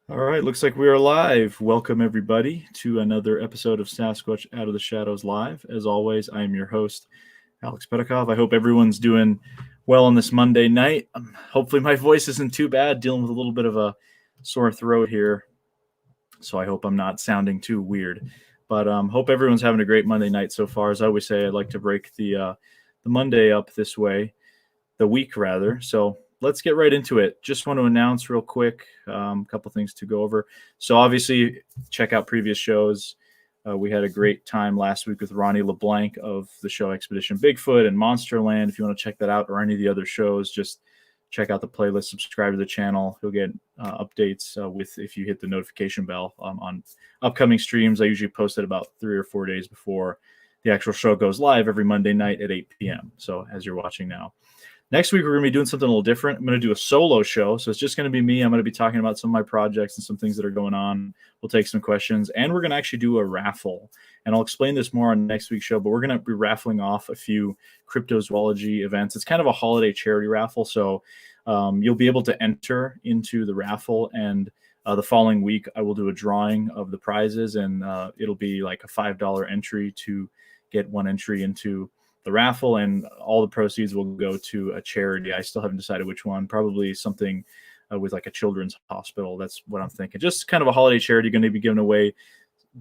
All right, looks like we are live. Welcome, everybody, to another episode of Sasquatch Out of the Shadows Live. As always, I am your host, Alex Pedikov. I hope everyone's doing well on this Monday night. Hopefully, my voice isn't too bad, dealing with a little bit of a sore throat here. So I hope I'm not sounding too weird. But hope everyone's having a great Monday night so far. As I always say, I'd like to break the Monday up this way, the week rather. So let's get right into it. Just want to announce real quick a couple things to go over. So obviously, check out previous shows. We had a great time last week with Ronnie LeBlanc of the show Expedition Bigfoot and Monsterland. If you want to check that out or any of the other shows, just check out the playlist, subscribe to the channel. You'll get updates if you hit the notification bell on upcoming streams. I usually post it about 3 or 4 days before the actual show goes live every Monday night at 8 p.m. So as you're watching now. Next week, we're going to be doing something a little different. I'm going to do a solo show. So it's just going to be me. I'm going to be talking about some of my projects and some things that are going on. We'll take some questions. And we're going to actually do a raffle. And I'll explain this more on next week's show. But we're going to be raffling off a few cryptozoology events. It's kind of a holiday charity raffle. So you'll be able to enter into the raffle. And the following week, I will do a drawing of the prizes. And it'll be like a $5 entry to get one entry into the raffle, and all the proceeds will go to a charity. I still haven't decided which one. Probably something with like a children's hospital. That's what I'm thinking. Just kind of a holiday charity. Going to be giving away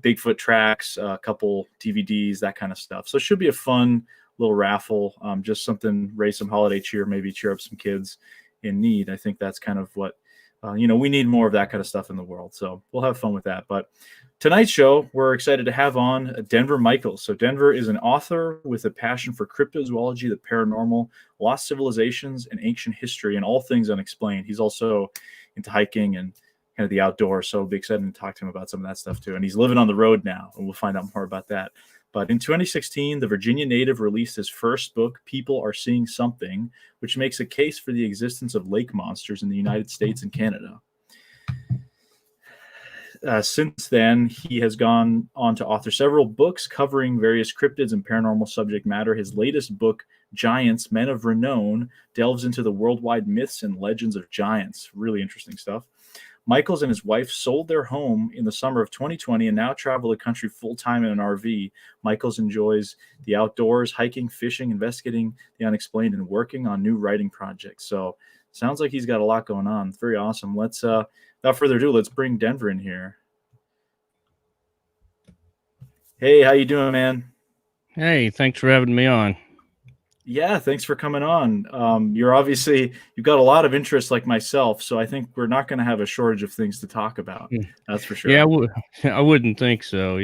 Bigfoot tracks, a couple DVDs, that kind of stuff. So it should be a fun little raffle. Just something, raise some holiday cheer, maybe cheer up some kids in need. I think that's kind of what we need more of that kind of stuff in the world. So we'll have fun with that. But tonight's show, we're excited to have on Denver Michaels. So Denver is an author with a passion for cryptozoology, the paranormal, lost civilizations, and ancient history, and all things unexplained. He's also into hiking and kind of the outdoors. So I'll be excited to talk to him about some of that stuff too. And he's living on the road now, and we'll find out more about that. But in 2016, the Virginia native released his first book, People Are Seeing Something, which makes a case for the existence of lake monsters in the United States and Canada. Since then, he has gone on to author several books covering various cryptids and paranormal subject matter. His latest book, Giants, Men of Renown, delves into the worldwide myths and legends of giants. Really interesting stuff. Michaels and his wife sold their home in the summer of 2020 and now travel the country full-time in an RV. Michaels enjoys the outdoors, hiking, fishing, investigating the unexplained, and working on new writing projects. So sounds like he's got a lot going on. It's very awesome. Let's without further ado, let's bring Denver in here. Hey, how you doing, man? Hey, thanks for having me on. Yeah, thanks for coming on. You've got a lot of interest like myself, so I think we're not going to have a shortage of things to talk about. That's for sure. Yeah, I wouldn't think so.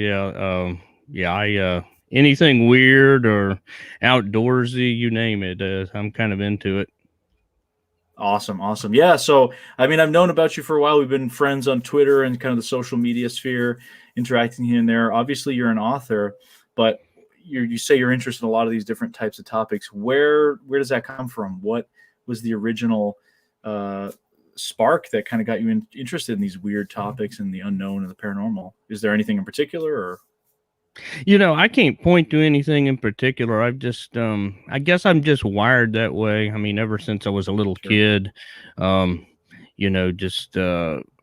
Anything weird or outdoorsy, you name it, I'm kind of into it. Awesome. Yeah, so I mean, I've known about you for a while. We've been friends on Twitter and kind of the social media sphere, interacting here and there. Obviously, you're an author, but you say you're interested in a lot of these different types of topics. Where does that come from? What was the original spark that kind of got you interested in these weird topics and the unknown and the paranormal? Is there anything in particular, or? I can't point to anything in particular. I've just, I guess I'm just wired that way. I mean, ever since I was a little kid, I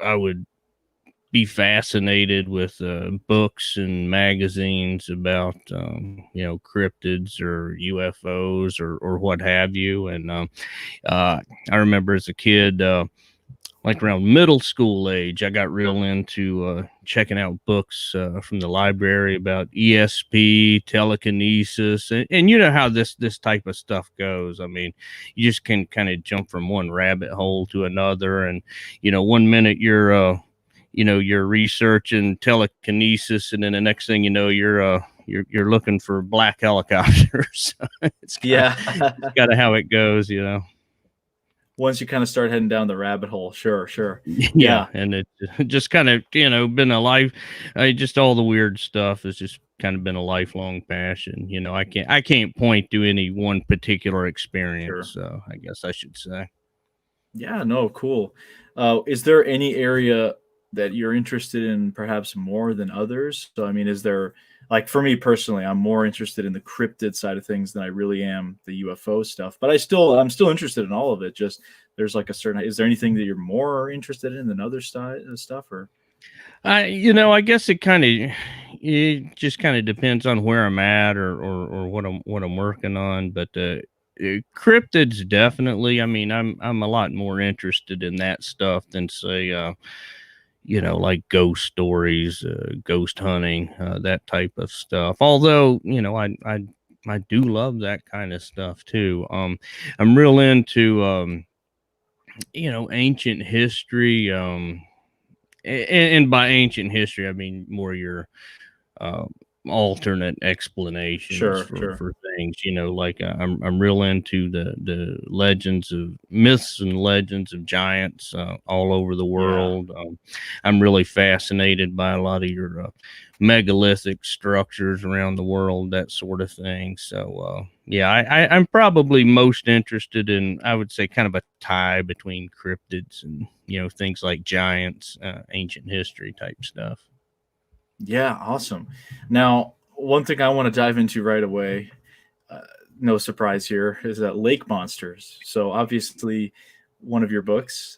would be fascinated with books and magazines about cryptids or UFOs or what have you. And I remember as a kid, like around middle school age, I got real into checking out books from the library about ESP, telekinesis, and you know how this type of stuff goes. I mean, you just can kind of jump from one rabbit hole to another, and one minute you're researching telekinesis, and then the next thing you know, you're looking for black helicopters. It's kind of how it goes, Once you kind of start heading down the rabbit hole, sure. Yeah, and it just kind of been a life. Just all the weird stuff has just kind of been a lifelong passion. I can't point to any one particular experience. Sure. I guess I should say. Yeah, no, cool. Is there any area that you're interested in perhaps more than others? So, I mean, is there, like, for me personally, I'm more interested in the cryptid side of things than I really am the UFO stuff. But I'm still interested in all of it. Just there's like a certain. Is there anything that you're more interested in than other stuff? Or I guess it just kind of depends on where I'm at or what I'm working on. But cryptids definitely. I mean, I'm a lot more interested in that stuff than say, like ghost stories, ghost hunting, that type of stuff. Although, I do love that kind of stuff too. I'm real into ancient history. And by ancient history, I mean more your uh, alternate explanations sure, for sure, things. Like I'm real into the legends of myths and legends of giants all over the yeah. world. I'm really fascinated by a lot of your megalithic structures around the world, that sort of thing. So yeah, I'm probably most interested in, I would say, kind of a tie between cryptids and things like giants, ancient history type stuff. Yeah, awesome. Now, one thing I want to dive into right away, uh, no surprise here, is that lake monsters. So, obviously, one of your books,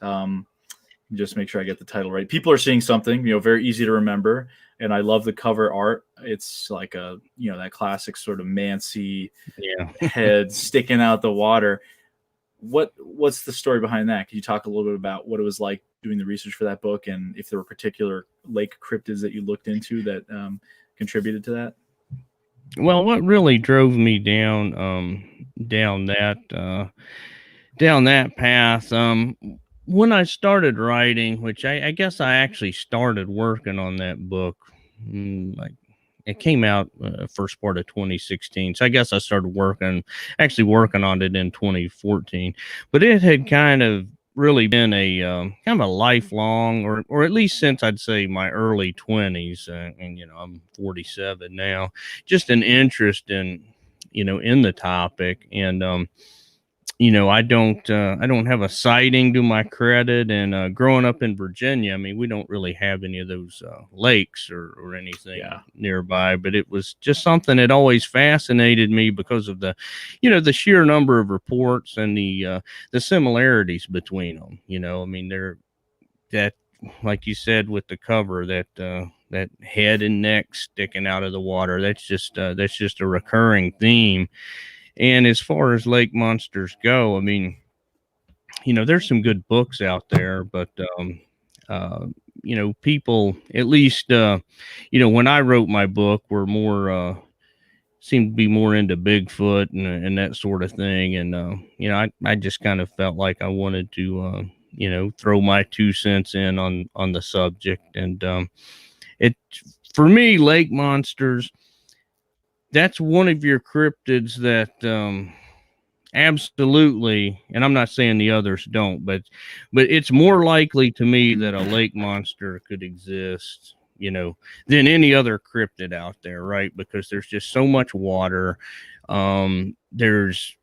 just make sure I get the title right. People are seeing something, very easy to remember. And I love the cover art. It's like that classic sort of Mancy Yeah. head sticking out the water. What's the story behind that? Can you talk a little bit about what it was like doing the research for that book, and if there were particular lake cryptids that you looked into that contributed to that? Well, what really drove me down that path, when I started writing, which I guess I actually started working on that book, like it came out first part of 2016. So I guess I started actually working on it in 2014. But it had kind of really been a kind of a lifelong, or at least since I'd say my early 20s, and I'm 47 now, just an interest in the topic. And I don't have a sighting to my credit. And growing up in Virginia, I mean, we don't really have any of those lakes or anything Yeah, nearby. But it was just something that always fascinated me because of the sheer number of reports and the similarities between them. I mean, they're that, like you said with the cover, that head and neck sticking out of the water. That's just a recurring theme. And as far as lake monsters go, I mean, there's some good books out there, but uh, people, at least, when I wrote my book, were more seemed to be more into Bigfoot and that sort of thing. And I just kind of felt like I wanted to throw my 2 cents in on the subject. And it for me, lake monsters, that's one of your cryptids that absolutely, and I'm not saying the others don't, but it's more likely to me that a lake monster could exist, than any other cryptid out there, right? Because there's just so much water. There's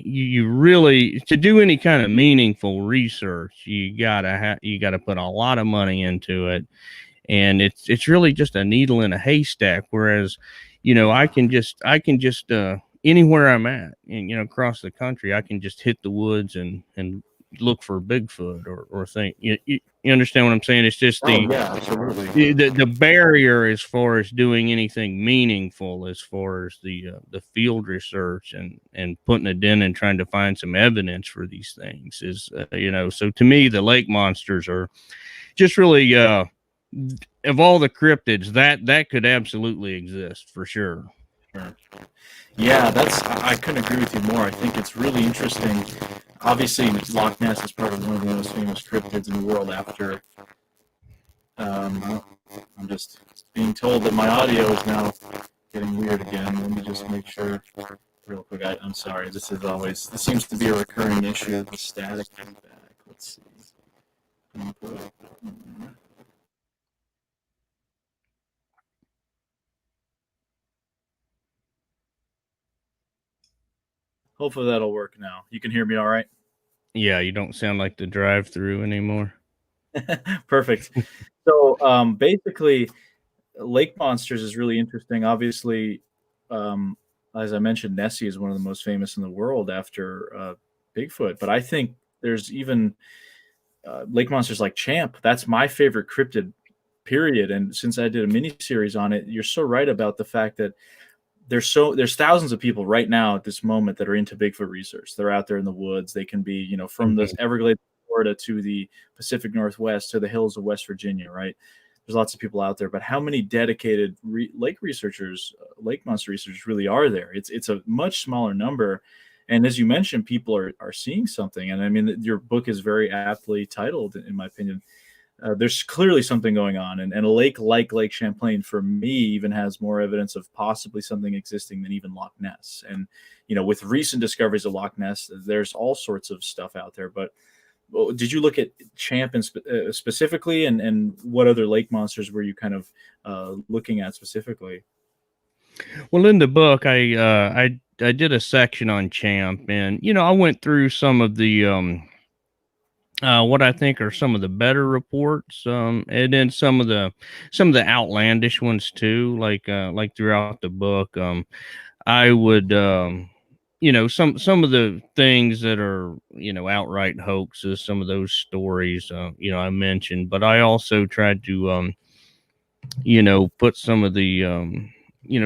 you really, to do any kind of meaningful research, you gotta put a lot of money into it, and it's really just a needle in a haystack. Whereas, I can just anywhere I'm at, and across the country, I can just hit the woods and look for Bigfoot or think. You understand what I'm saying? It's just oh yeah, absolutely. the barrier as far as doing anything meaningful, as far as the field research and putting it in and trying to find some evidence for these things is, so to me, the lake monsters are just really, of all the cryptids, that could absolutely exist for sure. Sure. Yeah, I couldn't agree with you more. I think it's really interesting. Obviously, Loch Ness is probably one of the most famous cryptids in the world. After, um, I'm just being told that my audio is now getting weird again. Let me just make sure real quick. I'm sorry. This seems to be a recurring issue with static feedback. Let's see. Input. Hopefully that'll work now. You can hear me all right. Yeah, you don't sound like the drive through anymore. Perfect. So basically, lake monsters is really interesting. Obviously, um, as I mentioned, Nessie is one of the most famous in the world after Bigfoot. But I think there's even lake monsters like Champ. That's my favorite cryptid, period. And since I did a mini series on it, you're so right about the fact that there's thousands of people right now at this moment that are into Bigfoot research. They're out there in the woods. They can be, from the Mhm. Everglades, Florida, to the Pacific Northwest, to the hills of West Virginia, right? There's lots of people out there, but how many dedicated lake researchers, lake monster researchers, really are there? It's a much smaller number, and as you mentioned, people are seeing something. And I mean, your book is very aptly titled, in my opinion. There's clearly something going on, and a lake like Lake Champlain, for me, even has more evidence of possibly something existing than even Loch Ness. And with recent discoveries of Loch Ness, there's all sorts of stuff out there. But did you look at Champ specifically, and what other lake monsters were you kind of looking at specifically? Well, in the book, I did a section on Champ, and I went through some of the what I think are some of the better reports, and then some of the outlandish ones too, like throughout the book. I would some of the things that are outright hoaxes, some of those stories I mentioned, but I also tried to put some of the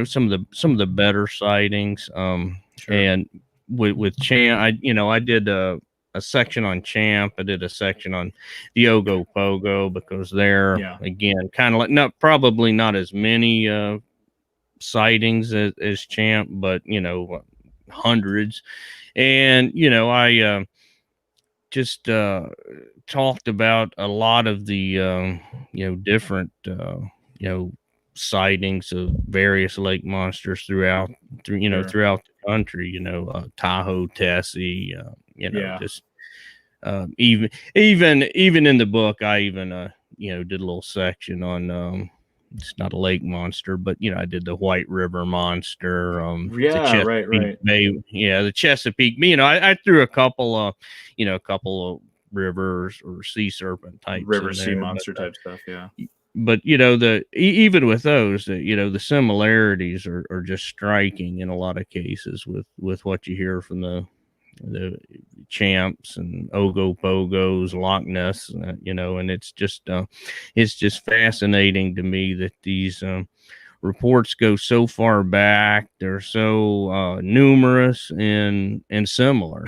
some of the better sightings, Sure. and with Champ, I did a section on Champ. I did a section on the Ogopogo, because they're, Yeah. again, kind of like, not probably not as many sightings as Champ, but hundreds. And I just talked about a lot of the different you know sightings of various lake monsters Sure. throughout the country. Tahoe, Tessie, Yeah. just even in the book, I even did a little section on, it's not a lake monster, but I did the White River monster, the Yeah. Right. Chesapeake Right. Bay, yeah, the Chesapeake. I threw a couple of rivers or sea serpent types River in sea there, but monster type stuff. Yeah. even with those, the similarities are just striking in a lot of cases with what you hear from the Champs and Ogopogos, Loch Ness, and it's just fascinating to me that these reports go so far back. They're so numerous and similar.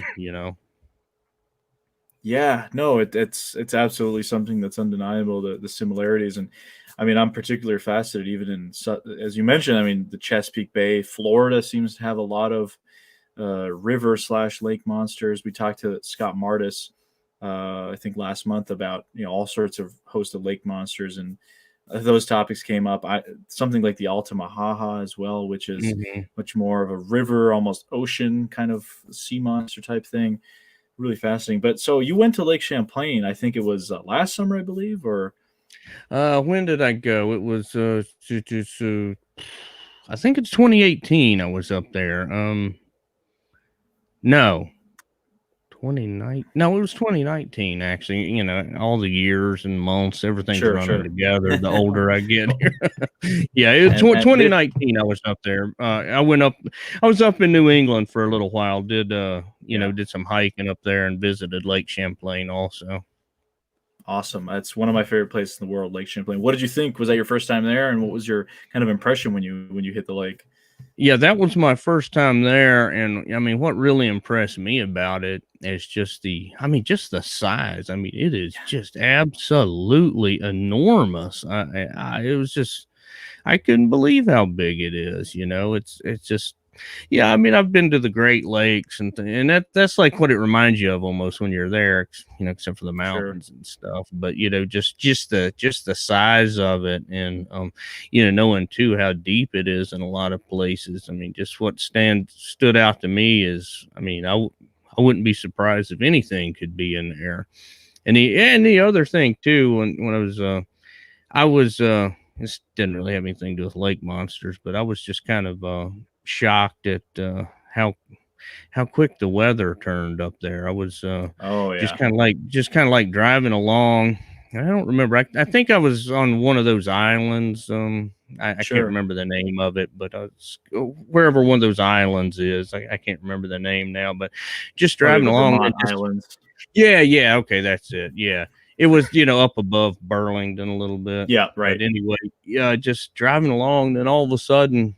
Yeah, no, it's absolutely something that's undeniable, the similarities. And I mean, I'm particularly fascinated even as you mentioned. I mean, the Chesapeake Bay, Florida seems to have a lot of river slash lake monsters. We talked to Scott Martis, I think last month, about all sorts of host of lake monsters, and those topics came up. Something like the Altamahaha as well, which is Hmm. much more of a river, almost ocean kind of sea monster type thing. Really fascinating. But so you went to Lake Champlain. I think it was last summer, I believe, or When did I go? It was I think it's 2018. I was up there. No, 29. No, it was 2019, actually. All the years and months, everything's sure, running sure. together the older I get Well, here. Yeah, and this, 2019 I was up there. I was up in New England for a little while. yeah, Did some hiking up there and visited Lake Champlain also. awesome. That's one of my favorite places in the world, Lake Champlain. What did you think? Was that your first time there, and what was your kind of impression when you hit the lake? Yeah, that was my first time there, and I mean, what really impressed me about it is just the size. I mean, it is just absolutely enormous. It was just, I couldn't believe how big it is. It's just, yeah. I mean, I've been to the Great Lakes, and that's like what it reminds you of almost when you're there. Except for the Sure. mountains and stuff. But just the size of it, and knowing too how deep it is in a lot of places. I mean, just what stood out to me is, I mean, I wouldn't be surprised if anything could be in there. And the other thing too, when I was this didn't really have anything to do with lake monsters, but I was just kind of shocked at how quick the weather turned up there. I was Oh just yeah. kind of like driving along. I don't remember. I think I was on one of those islands. I can't Sure. remember the name of it, but wherever one of those islands is, I can't remember the name now. But just Probably driving the along and Vermont just Islands. yeah, okay, that's it. Yeah, it was up above Burlington a little bit, Yeah, but right. anyway, yeah, just driving along, then all of a sudden,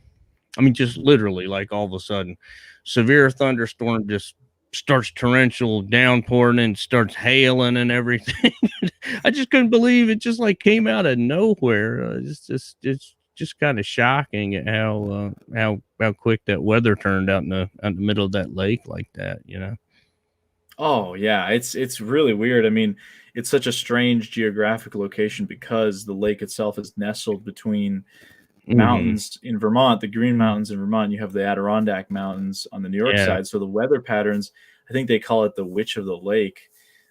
I mean, just literally, like all of a sudden, severe thunderstorm just starts torrential downpouring and starts hailing and everything. I just couldn't believe it. Just like came out of nowhere. It's just kind of shocking at how quick that weather turned out in the middle of that lake like that. Oh yeah, it's really weird. I mean, it's such a strange geographic location because the lake itself is nestled between Hmm. mountains in Vermont, the Green Mountains in Vermont. You have the Adirondack Mountains on the New York Yeah. side. So the weather patterns, I think they call it the Witch of the Lake.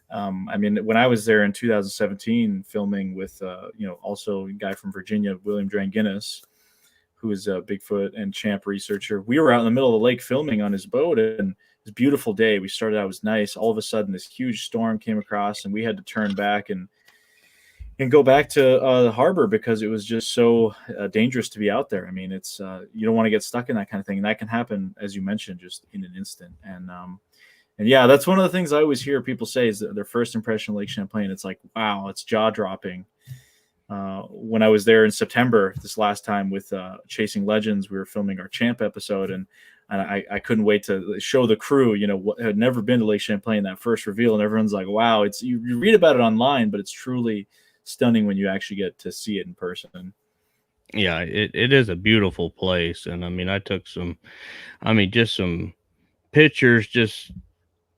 I mean, when I was there in 2017 filming with, also a guy from Virginia, William Dranginis, who is a Bigfoot and champ researcher, we were out in the middle of the lake filming on his boat, and it was a beautiful day. We started out, it was nice. All of a sudden, this huge storm came across, and we had to turn back and go back to the harbor because it was just so dangerous to be out there. I mean, it's you don't want to get stuck in that kind of thing, and that can happen, as you mentioned, just in an instant. And yeah, that's one of the things I always hear people say is that their first impression of Lake Champlain. It's like, wow, it's jaw dropping. When I was there in September this last time with Chasing Legends, we were filming our Champ episode, and I couldn't wait to show the crew, what had never been to Lake Champlain, that first reveal, and everyone's like, wow, it's you read about it online, but it's truly stunning when you actually get to see it in person. Yeah, it is a beautiful place. And I mean, just some pictures, just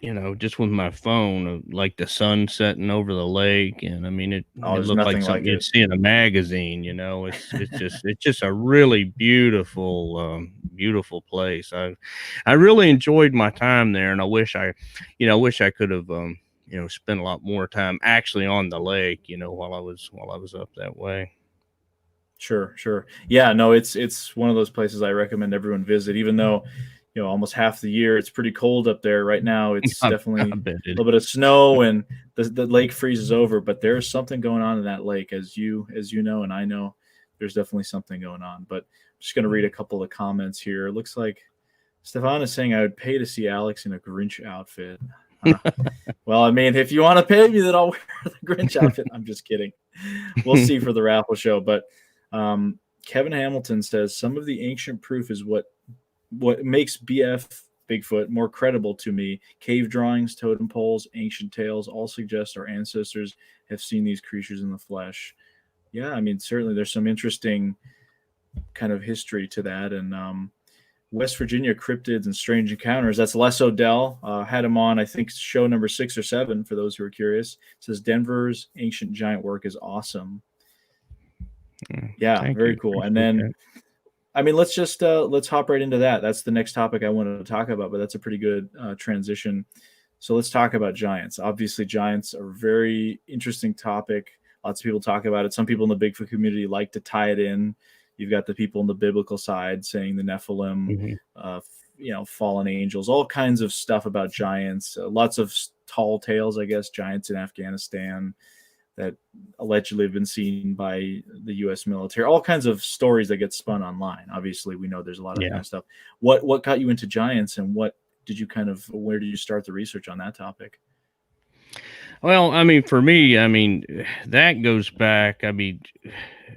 with my phone of like the sun setting over the lake. And I mean, it, Oh, it there's looked like nothing something like you'd it. see in a magazine. It's just a really beautiful place. I really enjoyed my time there. And I wish I could have, spent a lot more time actually on the lake, while I was up that way. Sure, sure. Yeah, no, it's one of those places I recommend everyone visit, even though, almost half the year it's pretty cold up there. Right now, it's I definitely bet a little bit of snow and the lake freezes over, but there's something going on in that lake, as you know, and I know there's definitely something going on. But I'm just gonna read a couple of comments here. It looks like Stefan is saying I would pay to see Alex in a Grinch outfit. Huh. Well, I mean, if you want to pay me, then I'll wear the Grinch outfit. I'm just kidding. We'll see for the raffle show, but Kevin Hamilton says some of the ancient proof is what makes BF Bigfoot more credible to me. Cave drawings, totem poles, ancient tales all suggest our ancestors have seen these creatures in the flesh. Yeah, I mean, certainly there's some interesting kind of history to that. And West Virginia cryptids and strange encounters. That's Les Odell. Had him on, I think, show number 6 or 7 for those who are curious. It says Denver's ancient giant work is awesome. Yeah, Thank very you. cool. And Appreciate then that. I mean, let's hop right into that. That's the next topic I wanted to talk about, but that's a pretty good transition. So let's talk about giants. Obviously, giants are a very interesting topic. Lots of people talk about it. Some people in the Bigfoot community like to tie it in. You've got the people on the biblical side saying the Nephilim, Mhm. uh, fallen angels, all kinds of stuff about giants. Lots of tall tales, I guess, giants in Afghanistan that allegedly have been seen by the U.S. military. All kinds of stories that get spun online. Obviously, we know there's a lot of that kind Yeah. of stuff. What got you into giants, and what did you where did you start the research on that topic? Well, I mean, for me, I mean, that goes back. I mean,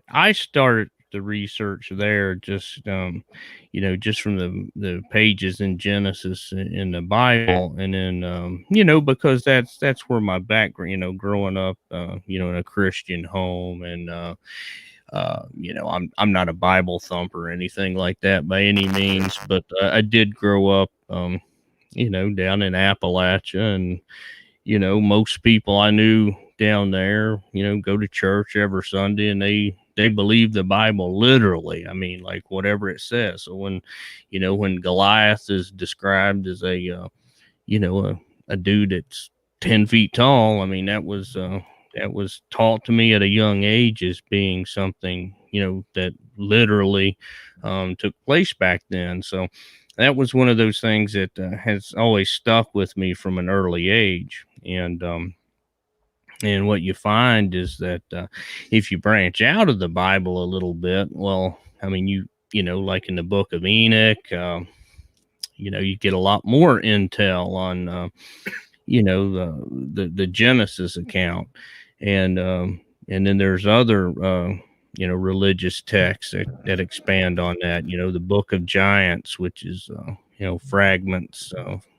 I started the research there just from the pages in Genesis in the Bible, and then because that's where my background, growing up, in a Christian home, and I'm not a Bible thumper or anything like that by any means, but I did grow up, down in Appalachia, and most people I knew down there, go to church every Sunday, and they believe the Bible literally. I mean, like whatever it says. So when Goliath is described as a dude that's 10 feet tall, I mean that was taught to me at a young age as being something that literally took place back then. So that was one of those things that has always stuck with me from an early age. And And what you find is that if you branch out of the Bible a little bit, well, I mean, you know, like in the book of Enoch, you know, you get a lot more intel on, you know, the Genesis account, and then there's other, you know, religious texts that expand on that. You know, the Book of Giants, which is, you know, fragments,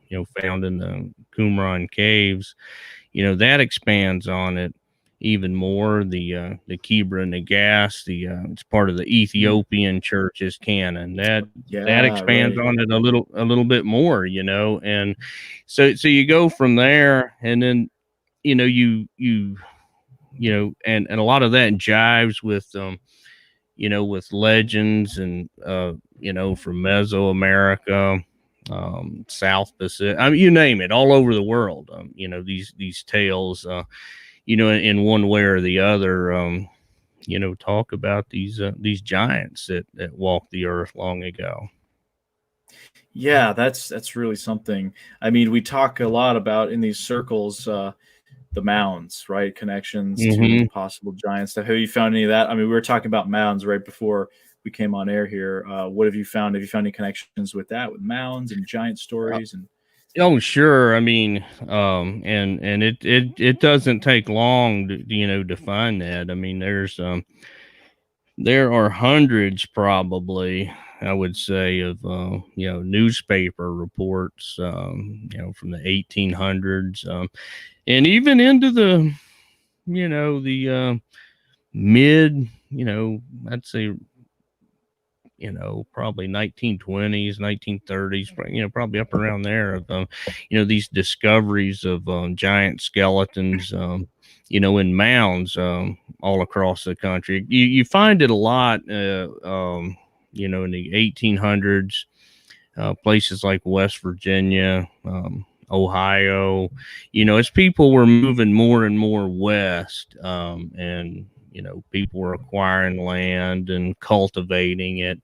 you know, found in the Qumran caves, you know, that expands on it even more. The Kebra Nagas, it's part of the Ethiopian church's canon. That Yeah, expands right. on it a little bit more, you know. And so you go from there, and then, you know, you know, and a lot of that jives with you know, with legends and you know, from Mesoamerica, South Pacific, I mean, you name it, all over the world. You know, these tales, you know, in one way or the other, you know, talk about these giants that walked the earth long ago. Yeah, that's really something. I mean, we talk a lot about in these circles, the mounds, right? Connections to Hmm. possible giant stuff. Have you found any of that? I mean, we were talking about mounds right before we came on air here. What have you found? Have you found any connections with that, with mounds and giant stories? And Oh, sure. I mean, and it doesn't take long to, you know, to find that. I mean, there are hundreds, probably, I would say, of you know, newspaper reports, you know, from the 1800s, and even into the, you know, the mid, you know, I'd say, you know, probably 1920s, 1930s, you know, probably up around there, of, you know, these discoveries of giant skeletons, you know, in mounds, all across the country. You find it a lot, you know, in the 1800s, places like West Virginia, Ohio, you know, as people were moving more and more west, and, you know, people were acquiring land and cultivating it.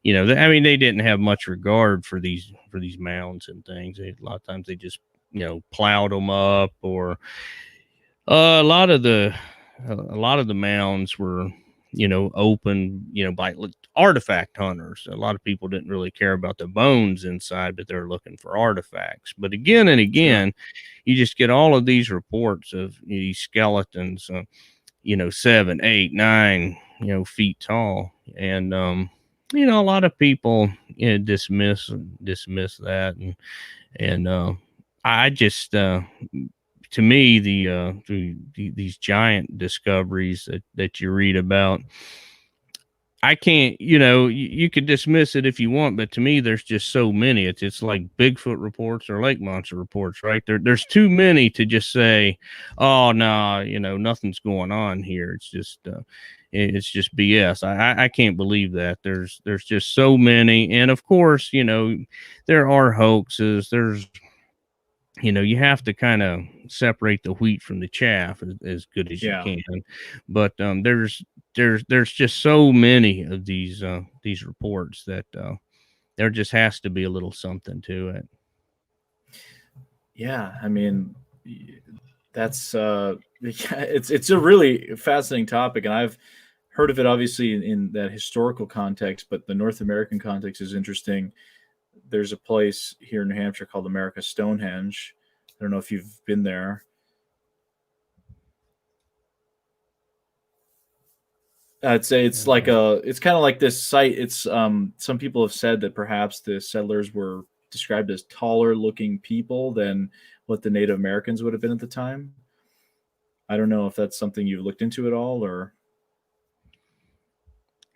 You know, I mean, they didn't have much regard for these mounds and things. A lot of times they just, you know, plowed them up, or a lot of the mounds were, you know, open, you know, by artifact hunters. A lot of people didn't really care about the bones inside, but they're looking for artifacts. But again and sure, again, you just get all of these reports of these skeletons, you know, 7, 8, 9, you know, feet tall, and you know, a lot of people, you know, dismiss that, and I just to me, these giant discoveries that you read about, I can't, you know, you could dismiss it if you want, but to me, there's just so many. It's like Bigfoot reports or lake monster reports, right? There's too many to just say, oh no, you know, nothing's going on here. It's just BS. I can't believe that. There's just so many, and of course, you know, there are hoaxes. There's, you know, you have to kind of separate the wheat from the chaff as good as you yeah. can. But there's just so many of these reports that there just has to be a little something to it. Yeah, I mean, that's yeah, it's a really fascinating topic, and I've heard of it obviously in that historical context, but the North American context is interesting. There's a place here in New Hampshire called America Stonehenge. I don't know if you've been there. I'd say it's like Uh, it's kind of like this site. It's some people have said that perhaps the settlers were described as taller looking people than what the Native Americans would have been at the time. I don't know if that's something you've looked into at all, or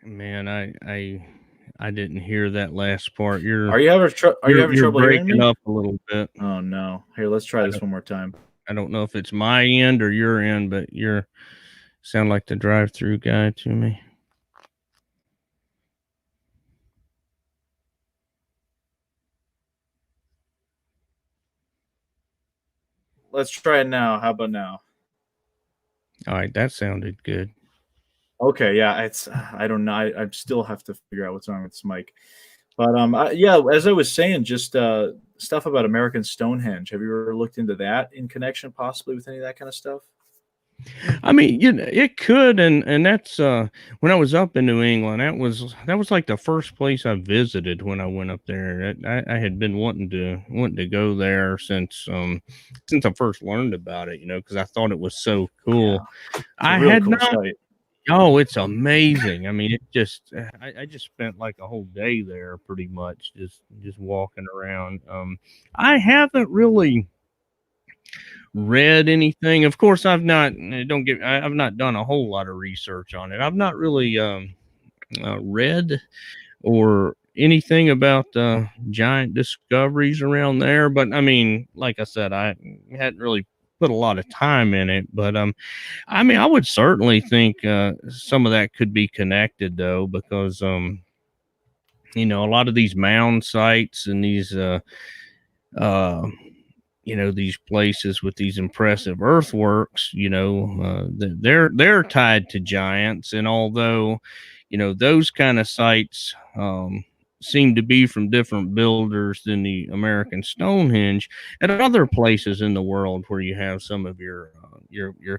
Man, I didn't hear that last part. are you having You're trouble hearing breaking me? up a little bit. Oh no. Here, let's try I this don't one more time. I don't know if it's my end or your end, but you're sound like the drive-through guy to me. Let's try it now. How about now? All right, that sounded good. Okay, yeah, it's I don't know. I still have to figure out what's wrong with this mic. But yeah, as I was saying, just stuff about American Stonehenge. Have you ever looked into that in connection, possibly with any of that kind of stuff? I mean, it could, and that's when I was up in New England. That was like the first place I visited when I went up there. I had been wanting to go there since I first learned about it. Because I thought it was so Yeah, cool. it's a I really had cool not. site. Oh, it's amazing. I mean, I just spent like a whole day there, pretty much, just walking around. I haven't really read anything. Of course, I've not. Don't get. I've not done a whole lot of research on it. I've not really read or anything about giant discoveries around there. But I mean, like I said, I hadn't really put a lot of time in it. But I mean, I would certainly think some of that could be connected though, because a lot of these mound sites and these uh these places with these impressive earthworks, they're tied to giants. And although, those kind of sites seem to be from different builders than the American Stonehenge, and other places in the world where you have some of your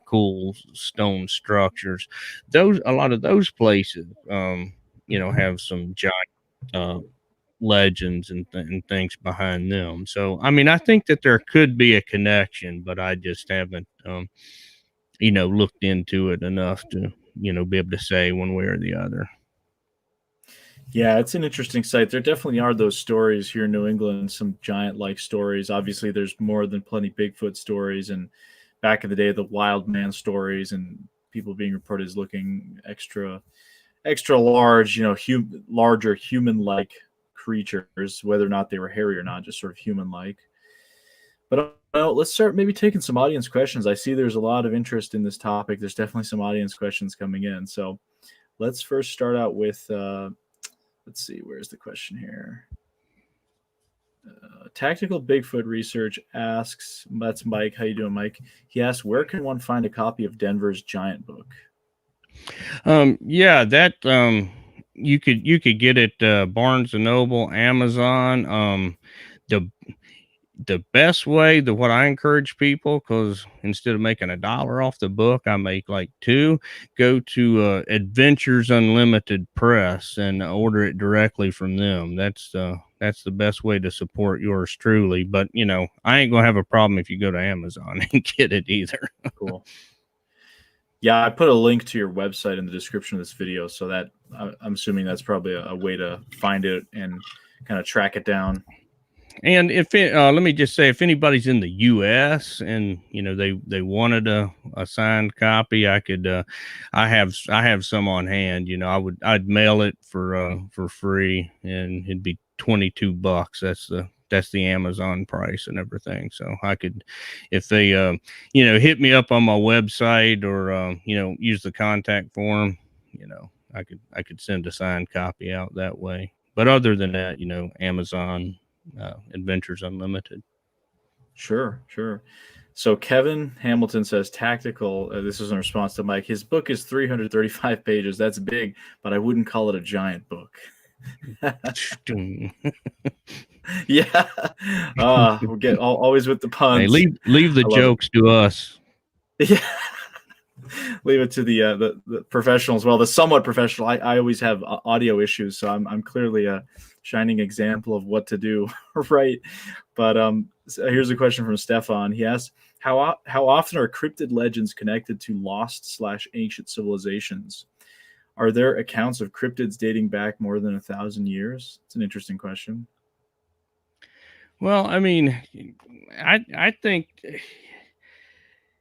cool stone structures, those a lot of those places, have some giant uh, legends and things behind them. So, I mean, I think that there could be a connection, but I just haven't, looked into it enough to, be able to say one way or the other. Yeah, it's an interesting site. There definitely are those stories here in New England, some giant like stories. Obviously, there's more than plenty Bigfoot stories, and back in the day, the wild man stories, and people being reported as looking extra large, larger human like creatures, whether or not they were hairy or not, just sort of human like. But let's start maybe taking some audience questions. I see there's a lot of interest in this topic. There's definitely some audience questions coming in. So let's first start out with let's see, where's the question here? Tactical Bigfoot Research asks, that's Mike. How you doing, Mike? He asks, where can one find a copy of Denver's Giant Book? Yeah, that you could get it Barnes and Noble, Amazon. The the best way, the what I encourage people, because instead of making $1 off the book, I make like two. Go to Adventures Unlimited Press and order it directly from them. That's the best way to support yours truly. But I ain't gonna have a problem if you go to Amazon and get it either. Cool. Yeah, I put a link to your website in the description of this video, so that I'm assuming that's probably a way to find it and kind of track it down. And let me just say, if anybody's in the U.S. and they wanted a signed copy, I could I have some on hand. I'd mail it for free, and it'd be $22. That's the Amazon price and everything. So I could, if they hit me up on my website or use the contact form, I could send a signed copy out that way. But other than that, Amazon. Adventures Unlimited. Sure. So Kevin Hamilton says tactical. This is in response to Mike. His book is 335 pages. That's big, but I wouldn't call it a giant book. Yeah. We'll get always with the puns. Hey, leave the jokes to us. Yeah. Leave it to the professionals. Well, the somewhat professional. I always have audio issues, so I'm clearly a shining example of what to do right. But so here's a question from Stefan. He asks, how often are cryptid legends connected to lost/ancient civilizations? Are there accounts of cryptids dating back more than 1,000 years? It's an interesting question. Well, I mean, I think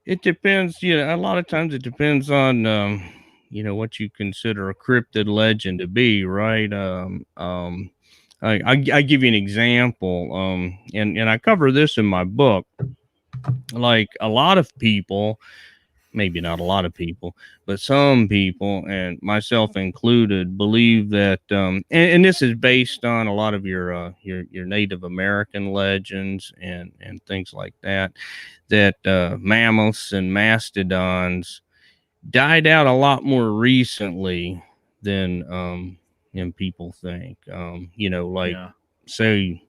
it depends. A lot of times it depends on what you consider a cryptid legend to be, right? I give you an example, and I cover this in my book. Like a lot of people, maybe not a lot of people, but some people, and myself included, believe that, and this is based on a lot of your Native American legends and things like that, that mammoths and mastodons died out a lot more recently than people think. Like, Yeah. say,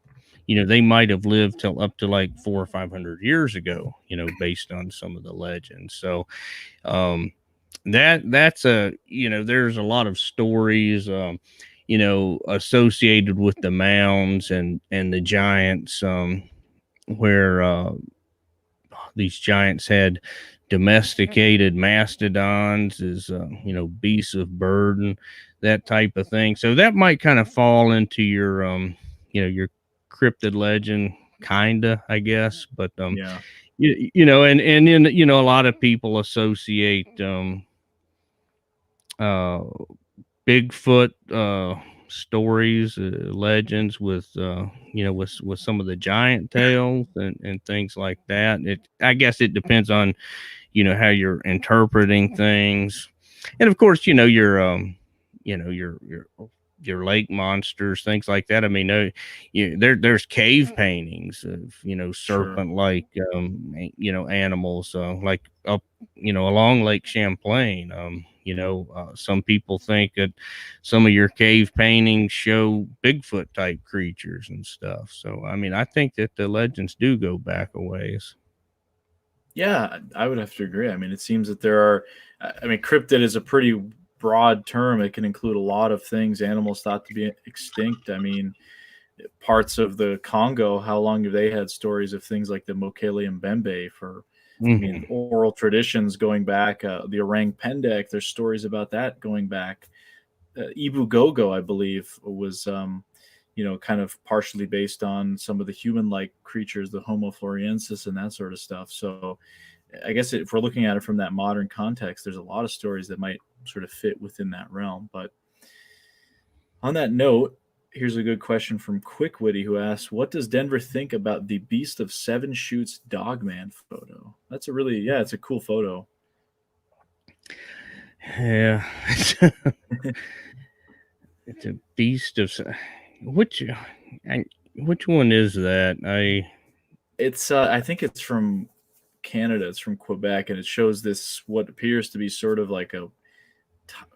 they might have lived till up to like 400 or 500 years ago, based on some of the legends. So that's there's a lot of stories associated with the mounds and the giants, where these giants had domesticated mastodons as beasts of burden, that type of thing. So that might kind of fall into your cryptid legend, kinda, I guess. But Yeah, and then a lot of people associate uh Bigfoot stories, legends with with some of the giant tales and things like that. I guess it depends on how you're interpreting things, and of course you know your your lake monsters, things like that. I mean, there's cave paintings of sure. serpent like animals, like up along Lake Champlain. Some people think that some of your cave paintings show Bigfoot type creatures and stuff. So I mean, I think that the legends do go back a ways. Yeah, I would have to agree. I mean, it seems that there are. I mean, cryptid is a pretty broad term. It can include a lot of things. Animals thought to be extinct. I mean, parts of the Congo. How long have they had stories of things like the Mokele and Bembe for? I mean, Hmm. oral traditions going back. The Orang Pendek. There's stories about that going back. Ibu Gogo, I believe, was kind of partially based on some of the human-like creatures, the Homo floresiensis and that sort of stuff. So, I guess if we're looking at it from that modern context, there's a lot of stories that might sort of fit within that realm. But on that note, here's a good question from Quick Witty who asks, "What does Denver think about the Beast of Seven Shoots Dogman photo?" That's a really, yeah, it's a cool photo. Yeah. It's a beast of which which one is that? It's I think it's from Canada. It's from Quebec, and it shows this what appears to be sort of like a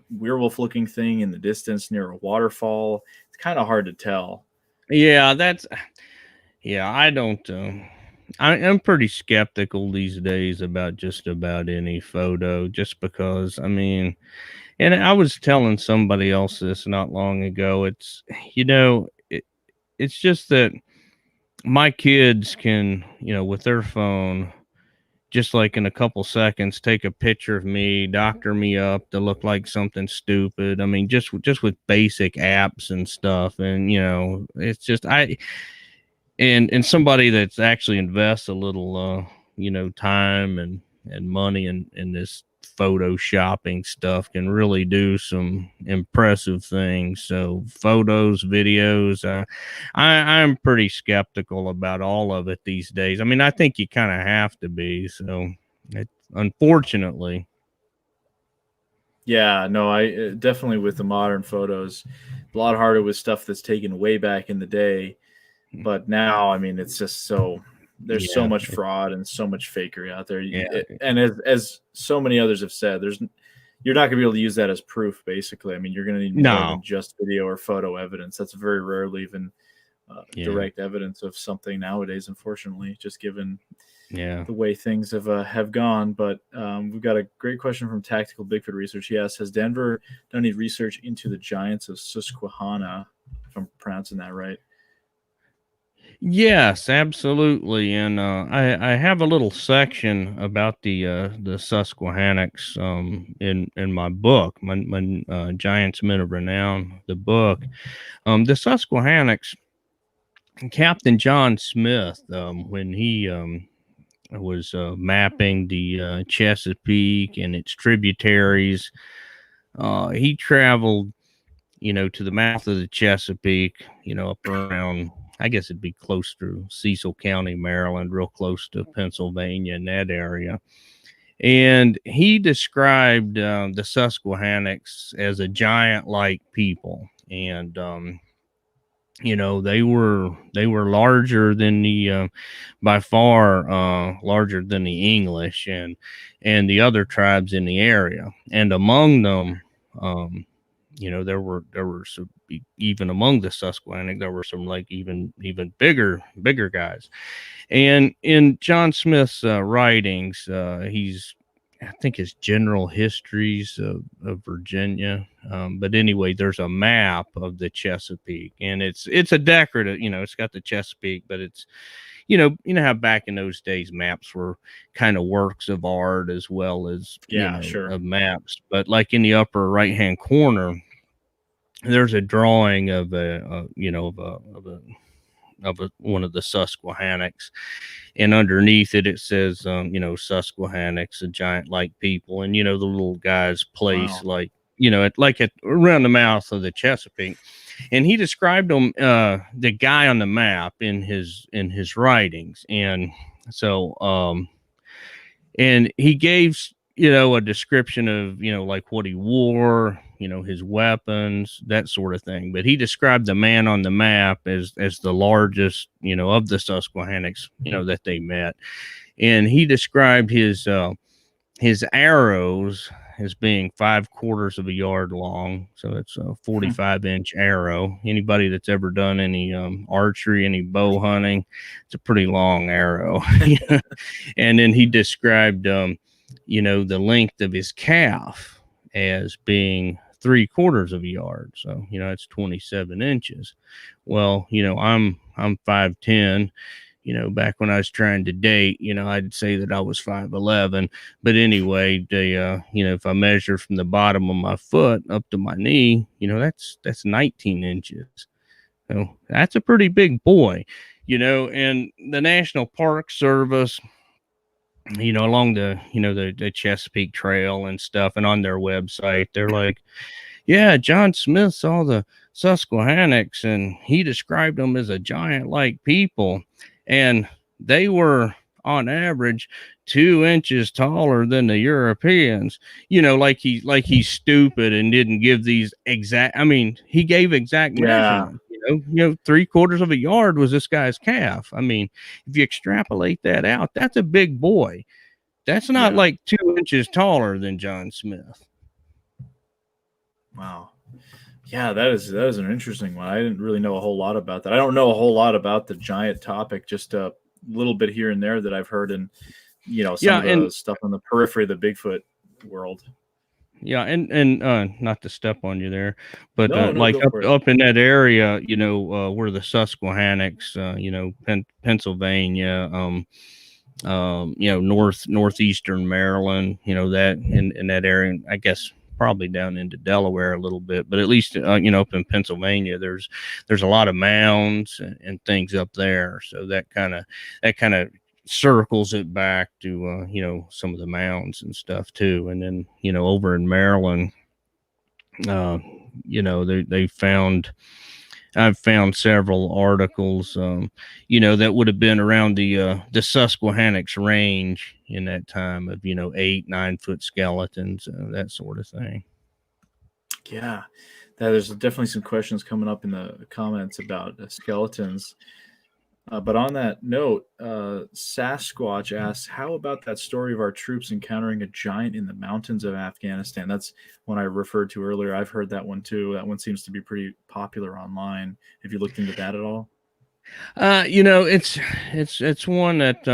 werewolf-looking thing in the distance near a waterfall. It's kind of hard to tell. Yeah, I don't I'm pretty skeptical these days about just about any photo, just because I mean, and I was telling somebody else this not long ago. It's it's just that my kids can, with their phone, just like in a couple seconds, take a picture of me, doctor me up to look like something stupid. I mean, just with basic apps and stuff, and it's just and somebody that's actually invests a little, time and money in this photoshopping stuff can really do some impressive things. So photos, videos, I'm pretty skeptical about all of it these days. I mean, I think you kind of have to be. So it, unfortunately. Yeah, no, I definitely with the modern photos, a lot harder with stuff that's taken way back in the day. But now, I mean, it's just so there's so Yeah, much fraud and so much fakery out there. yeah, And as so many others have said, you're not going to be able to use that as proof. Basically, I mean, you're going to need more no, than just video or photo evidence. That's very rarely even yeah, direct evidence of something nowadays. Unfortunately, just given yeah. the way things have gone. But we've got a great question from Tactical Bigfoot Research. He asks, "Has Denver done any research into the giants of Susquehanna?" If I'm pronouncing that right. Yes, absolutely. And I have a little section about the Susquehannocks in my book, my Giants Men of Renown, the book. The Susquehannocks, Captain John Smith, when he was mapping the Chesapeake and its tributaries, he traveled to the mouth of the Chesapeake, up around, I guess it'd be close to Cecil County, Maryland, real close to Pennsylvania in that area. And he described the Susquehannocks as a giant like people. And, they were larger than the by far larger than the English and the other tribes in the area, and among them, um, there were some, even among the Susquehannock, there were some like even bigger guys. And in John Smith's writings, I think his general histories of Virginia. But anyway, there's a map of the Chesapeake, and it's a decorative. It's got the Chesapeake, but it's how back in those days maps were kind of works of art as well as Yeah, sure. of maps. But like in the upper right hand corner, there's a drawing of one of the Susquehannocks, and underneath it says, Susquehannocks, a giant like people, and the little guy's place, Wow. like at around the mouth of the Chesapeake. And he described them, the guy on the map, in his writings, and so and he gave a description of like what he wore, his weapons, that sort of thing. But he described the man on the map as the largest of the Susquehannocks that they met. And he described his arrows as being 5/4 of a yard long, so it's a 45-inch arrow. Anybody that's ever done any archery, any bow hunting, it's a pretty long arrow. And then he described the length of his calf as being 3/4 of a yard, so it's 27 inches. Well, I'm 5'10". Back when I was trying to date, I'd say that I was 5'11". But anyway, if I measure from the bottom of my foot up to my knee, that's 19 inches. So that's a pretty big boy, and the National Park Service, along the Chesapeake Trail and stuff, and on their website, they're like, yeah, John Smith saw the Susquehannocks and he described them as a giant like people. And they were on average 2 inches taller than the Europeans. He's stupid and didn't give these exact. I mean, he gave exact Yeah. measurements. 3/4 of a yard was this guy's calf. I mean, if you extrapolate that out, that's a big boy. That's not Yeah. like 2 inches taller than John Smith. Wow. Yeah, that is an interesting one. I didn't really know a whole lot about that. I don't know a whole lot about the giant topic, just a little bit here and there that I've heard in some of the stuff on the periphery of the Bigfoot world. Yeah, and not to step on you there, but No, like go for it. up in that area, where the Susquehannocks, Pennsylvania, northeastern Maryland, that in that area, I guess probably down into Delaware a little bit, but at least up in Pennsylvania, there's a lot of mounds and things up there, so that kind of circles it back to some of the mounds and stuff too. And then over in Maryland, they found, I've found several articles that would have been around the Susquehannocks range in that time of 8-9 foot skeletons, that sort of thing. Yeah, there's definitely some questions coming up in the comments about skeletons. But on that note, Sasquatch asks, how about that story of our troops encountering a giant in the mountains of Afghanistan? That's one I referred to earlier. I've heard that one too. That one seems to be pretty popular online. Have you looked into that at all? It's one that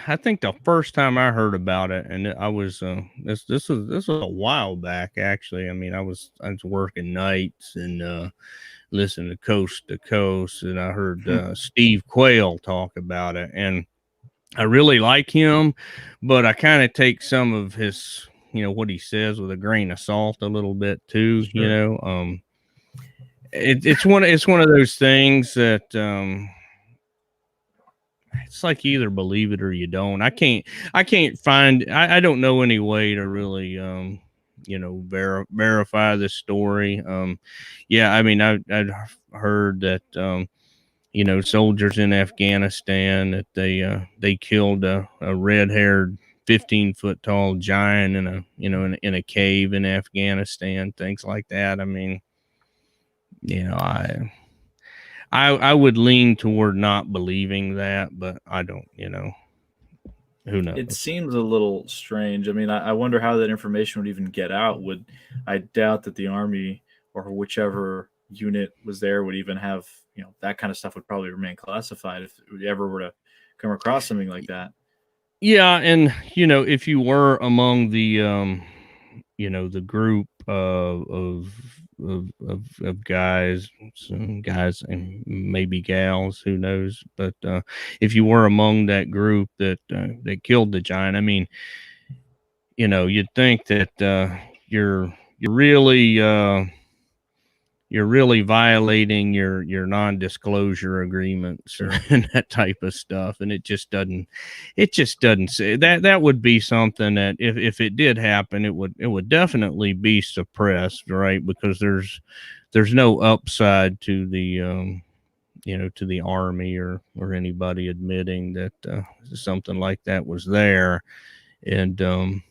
I think the first time I heard about it, and I was this was a while back actually. I mean, I was working nights and listening to Coast to Coast, and I heard Steve Quayle talk about it, and I really like him, but I kind of take some of his what he says with a grain of salt a little bit too. Sure. It's one of those things that it's like you either believe it or you don't. I can't find, I don't know any way to really verify this story. Yeah, I mean, I'd heard that soldiers in Afghanistan, that they killed a red-haired 15-foot tall giant in a in a cave in Afghanistan, things like that. I mean, I would lean toward not believing that, but I don't, who knows? It seems a little strange. I mean, I wonder how that information would even get out. I doubt that the Army or whichever unit was there would even have, that kind of stuff would probably remain classified if we ever were to come across something like that. Yeah, and if you were among the the group of guys, some guys and maybe gals, who knows, but if you were among that group that killed the giant, I mean, you'd think that you're really you're really violating your non-disclosure agreements, Sure. and that type of stuff. And it just doesn't say that would be something that if it did happen, it would definitely be suppressed, right? Because there's no upside to the to the army or anybody admitting that something like that was there. And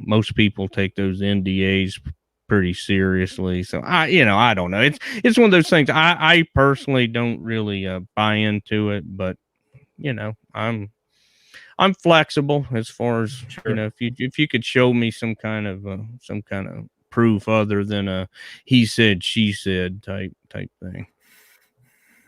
most people take those NDAs pretty seriously. So I don't know. It's one of those things. I personally don't really buy into it, but I'm flexible as far as, Sure. if you could show me some kind of proof other than a he said she said type thing.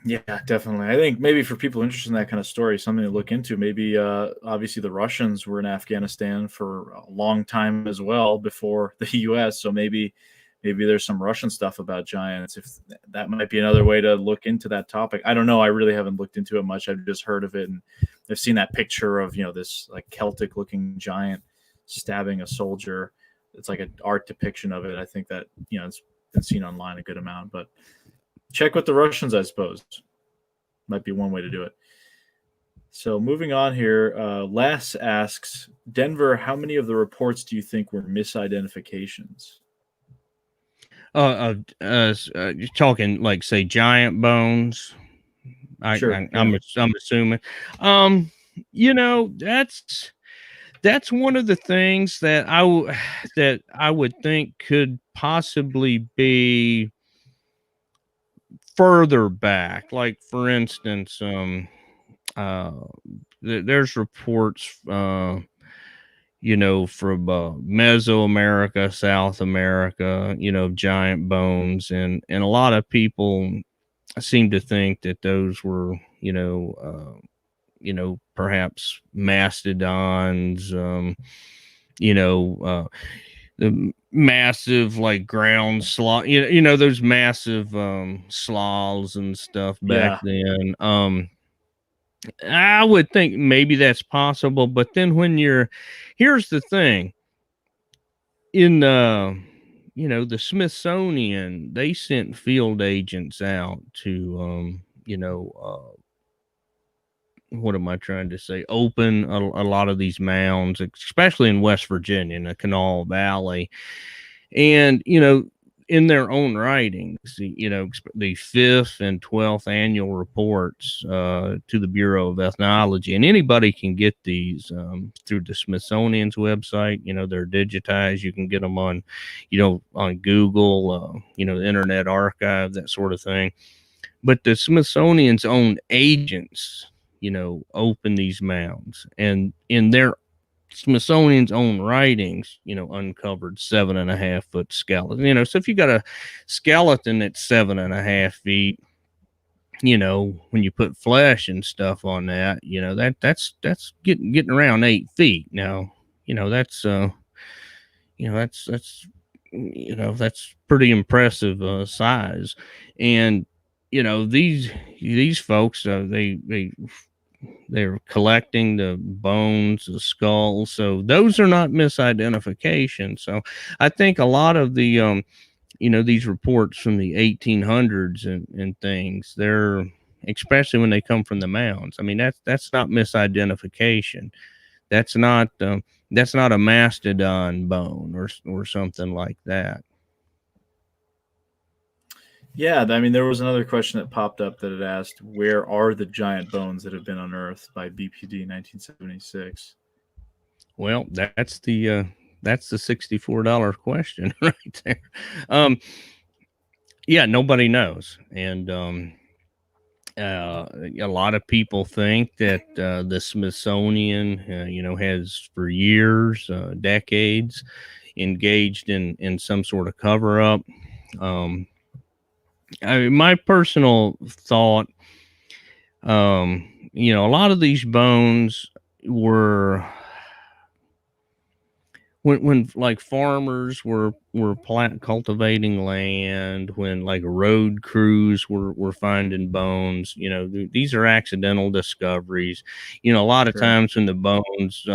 Yeah, definitely. I think maybe for people interested in that kind of story, something to look into. Maybe obviously the Russians were in Afghanistan for a long time as well before the U.S. So maybe there's some Russian stuff about giants. If that might be another way to look into that topic. I don't know. I really haven't looked into it much. I've just heard of it, and I've seen that picture of this like Celtic looking giant stabbing a soldier. It's like an art depiction of it. I think that it's been seen online a good amount, but check with the Russians, I suppose. Might be one way to do it. So moving on here, Les asks, Denver, how many of the reports do you think were misidentifications? You're talking like, say, giant bones. Sure. I'm assuming. That's one of the things that I would think could possibly be further back. Like, for instance, there's reports, from Mesoamerica, South America, giant bones, and a lot of people seem to think that those were, perhaps mastodons, the massive, like, ground sloth, those massive sloths and stuff back Yeah. then. I would think maybe that's possible, but then here's the thing, in the Smithsonian, they sent field agents out to what am I trying to say? Open a lot of these mounds, especially in West Virginia, in the Kanawha Valley. And, in their own writings, the 5th and 12th annual reports to the Bureau of Ethnology, and anybody can get these through the Smithsonian's website. They're digitized. You can get them on, on Google, the Internet Archive, that sort of thing. But the Smithsonian's own agents, open these mounds, and in their Smithsonian's own writings, uncovered 7.5 foot skeleton. So if you got a skeleton that's 7.5 feet, when you put flesh and stuff on that, that's getting around 8 feet. Now, that's pretty impressive size. And these folks, they're collecting the bones, the skulls. So those are not misidentification. So I think a lot of the, these reports from the 1800s and things, they're, especially when they come from the mounds. I mean, that's not misidentification. That's not a mastodon bone or something like that. Yeah, I mean, there was another question that popped up that had asked, where are the giant bones that have been unearthed by BPD 1976? Well, that's the $64 question right there. Yeah, nobody knows. And a lot of people think that the Smithsonian, has for years, decades, engaged in some sort of cover up. My personal thought, a lot of these bones were when like farmers were cultivating land, when like road crews were finding bones. These are accidental discoveries. A lot of Sure. times when the bones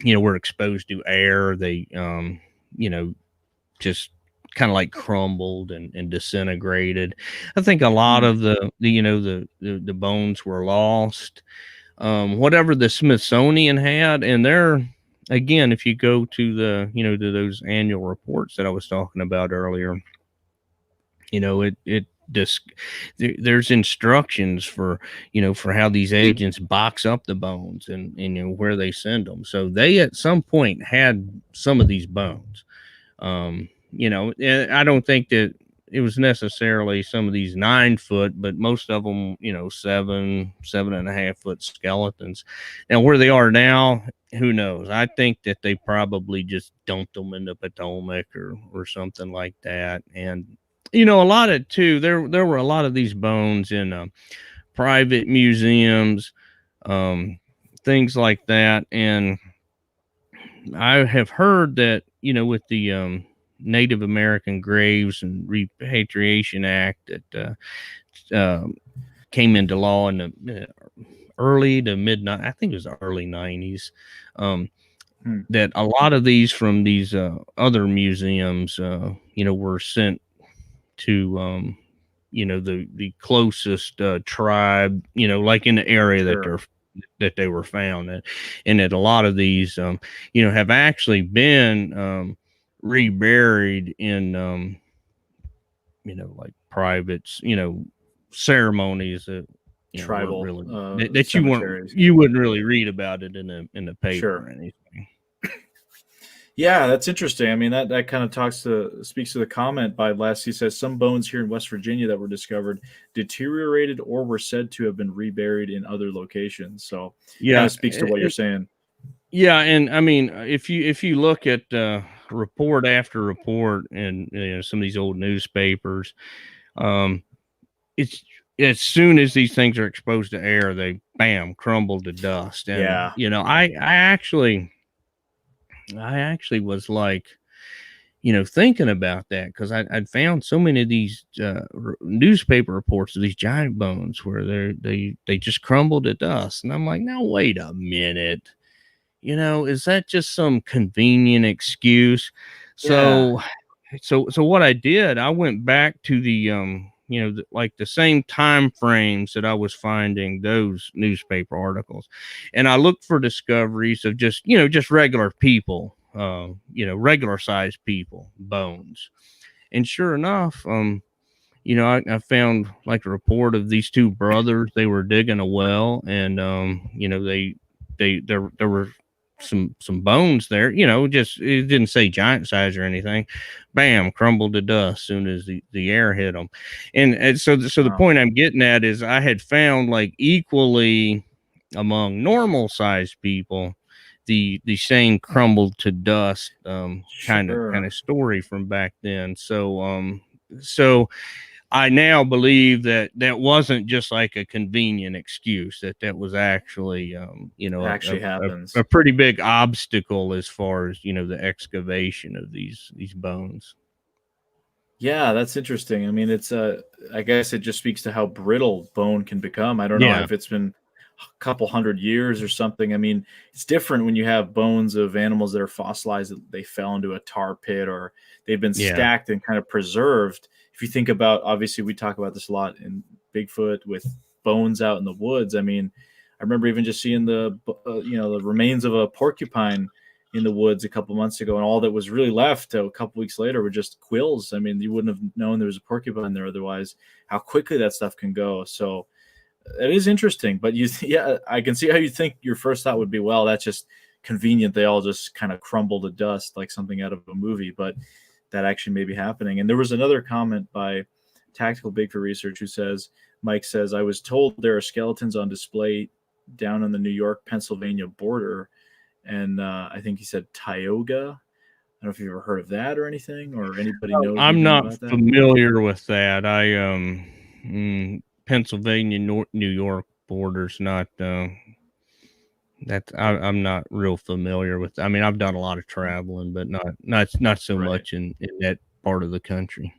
were exposed to air, they just kind of like crumbled and disintegrated. I think a lot Mm, of the bones were lost. Whatever the Smithsonian had, and they're, again, if you go to to those annual reports that I was talking about earlier, it just there's instructions for how these agents box up the bones and where they send them. So they at some point had some of these bones. And I don't think that it was necessarily some of these 9 foot, but most of them, 7.5 foot skeletons. Now, where they are now, who knows? I think that they probably just dumped them in the Potomac or something like that. And, a lot of too, there were a lot of these bones in private museums, um, things like that. And I have heard that, with the Native American Graves and Repatriation Act that came into law in the early to mid, I think it was the early 90s, mm, that a lot of these from these other museums, were sent to, the closest tribe, like in the area sure. that they were found in, and that a lot of these, have actually been reburied in, like privates, ceremonies that weren't Tribal really that cemeteries. you wouldn't really read about it in the paper Sure. or anything. Yeah, that's interesting. I mean, that kind of speaks to the comment by Les. He says some bones here in West Virginia that were discovered deteriorated or were said to have been reburied in other locations. So, kind Yeah, of speaks to what you're saying. yeah, and I mean, if you look at report after report and some of these old newspapers, um, it's as soon as these things are exposed to air, they bam crumble to dust. And Yeah, I actually was like, thinking about that because I'd found so many of these newspaper reports of these giant bones where they just crumbled to dust, and I'm like, now wait a minute. Is that just some convenient excuse? yeah, So what I did, I went back to the like the same time frames that I was finding those newspaper articles, and I looked for discoveries of just regular people, regular sized people bones. And sure enough, I found like a report of these two brothers. They were digging a well, and there were some bones there. Just it didn't say giant size or anything. Bam, crumbled to dust as soon as the air hit them. And so the wow, point I'm getting at is I had found like equally among normal sized people the same crumbled to dust kind of sure. story from back then. So I now believe that that wasn't just like a convenient excuse, that was actually, Actually a happens. pretty big obstacle as far as, the excavation of these bones. Yeah, that's interesting. I mean, I guess it just speaks to how brittle bone can become. I don't know Yeah. if it's been a couple hundred years or something. I mean, it's different when you have bones of animals that are fossilized, that they fell into a tar pit or they've been Yeah. stacked and kind of preserved. If you think about, obviously, we talk about this a lot in Bigfoot with bones out in the woods. I mean, I remember even just seeing the remains of a porcupine in the woods a couple months ago, and all that was really left a couple weeks later were just quills. I mean, you wouldn't have known there was a porcupine there otherwise. How quickly that stuff can go. So it is interesting. But yeah, I can see how you think your first thought would be, well, that's just convenient. They all just kind of crumble to dust like something out of a movie, but that actually may be happening. And there was another comment by Tactical Bigfoot Research who says, Mike says, I was told there are skeletons on display down on the New York Pennsylvania border, and I think he said Tioga. don't know if you've ever heard of that or anything, or anybody Oh, knows I'm anything not about that. familiar with that. Pennsylvania, New York borders not that I'm not real familiar with. I mean, I've done a lot of traveling, but not so Right. much in that part of the country.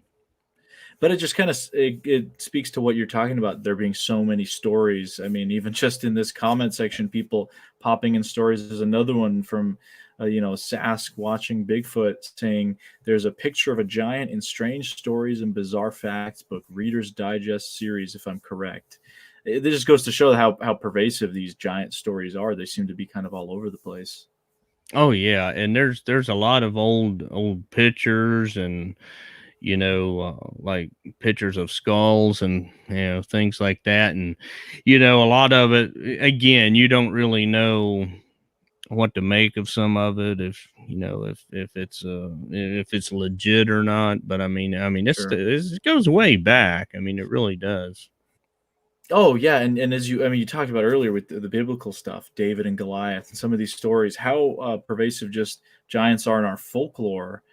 But it just kind of it speaks to what you're talking about. There being so many stories. I mean, even just in this comment section, people popping in stories. There's another one from, Sask watching Bigfoot saying there's a picture of a giant in Strange Stories and Bizarre Facts book, Reader's Digest series, if I'm correct. It just goes to show how pervasive these giant stories are. They seem to be kind of all over the place. Oh yeah, and there's a lot of old pictures and like pictures of skulls and things like that, and a lot of it again you don't really know what to make of some of it if it's legit or not. But Sure. it goes way back. I mean, it really does. Oh yeah, and as you talked about earlier with the biblical stuff, David and Goliath, and some of these stories, how pervasive just giants are in our folklore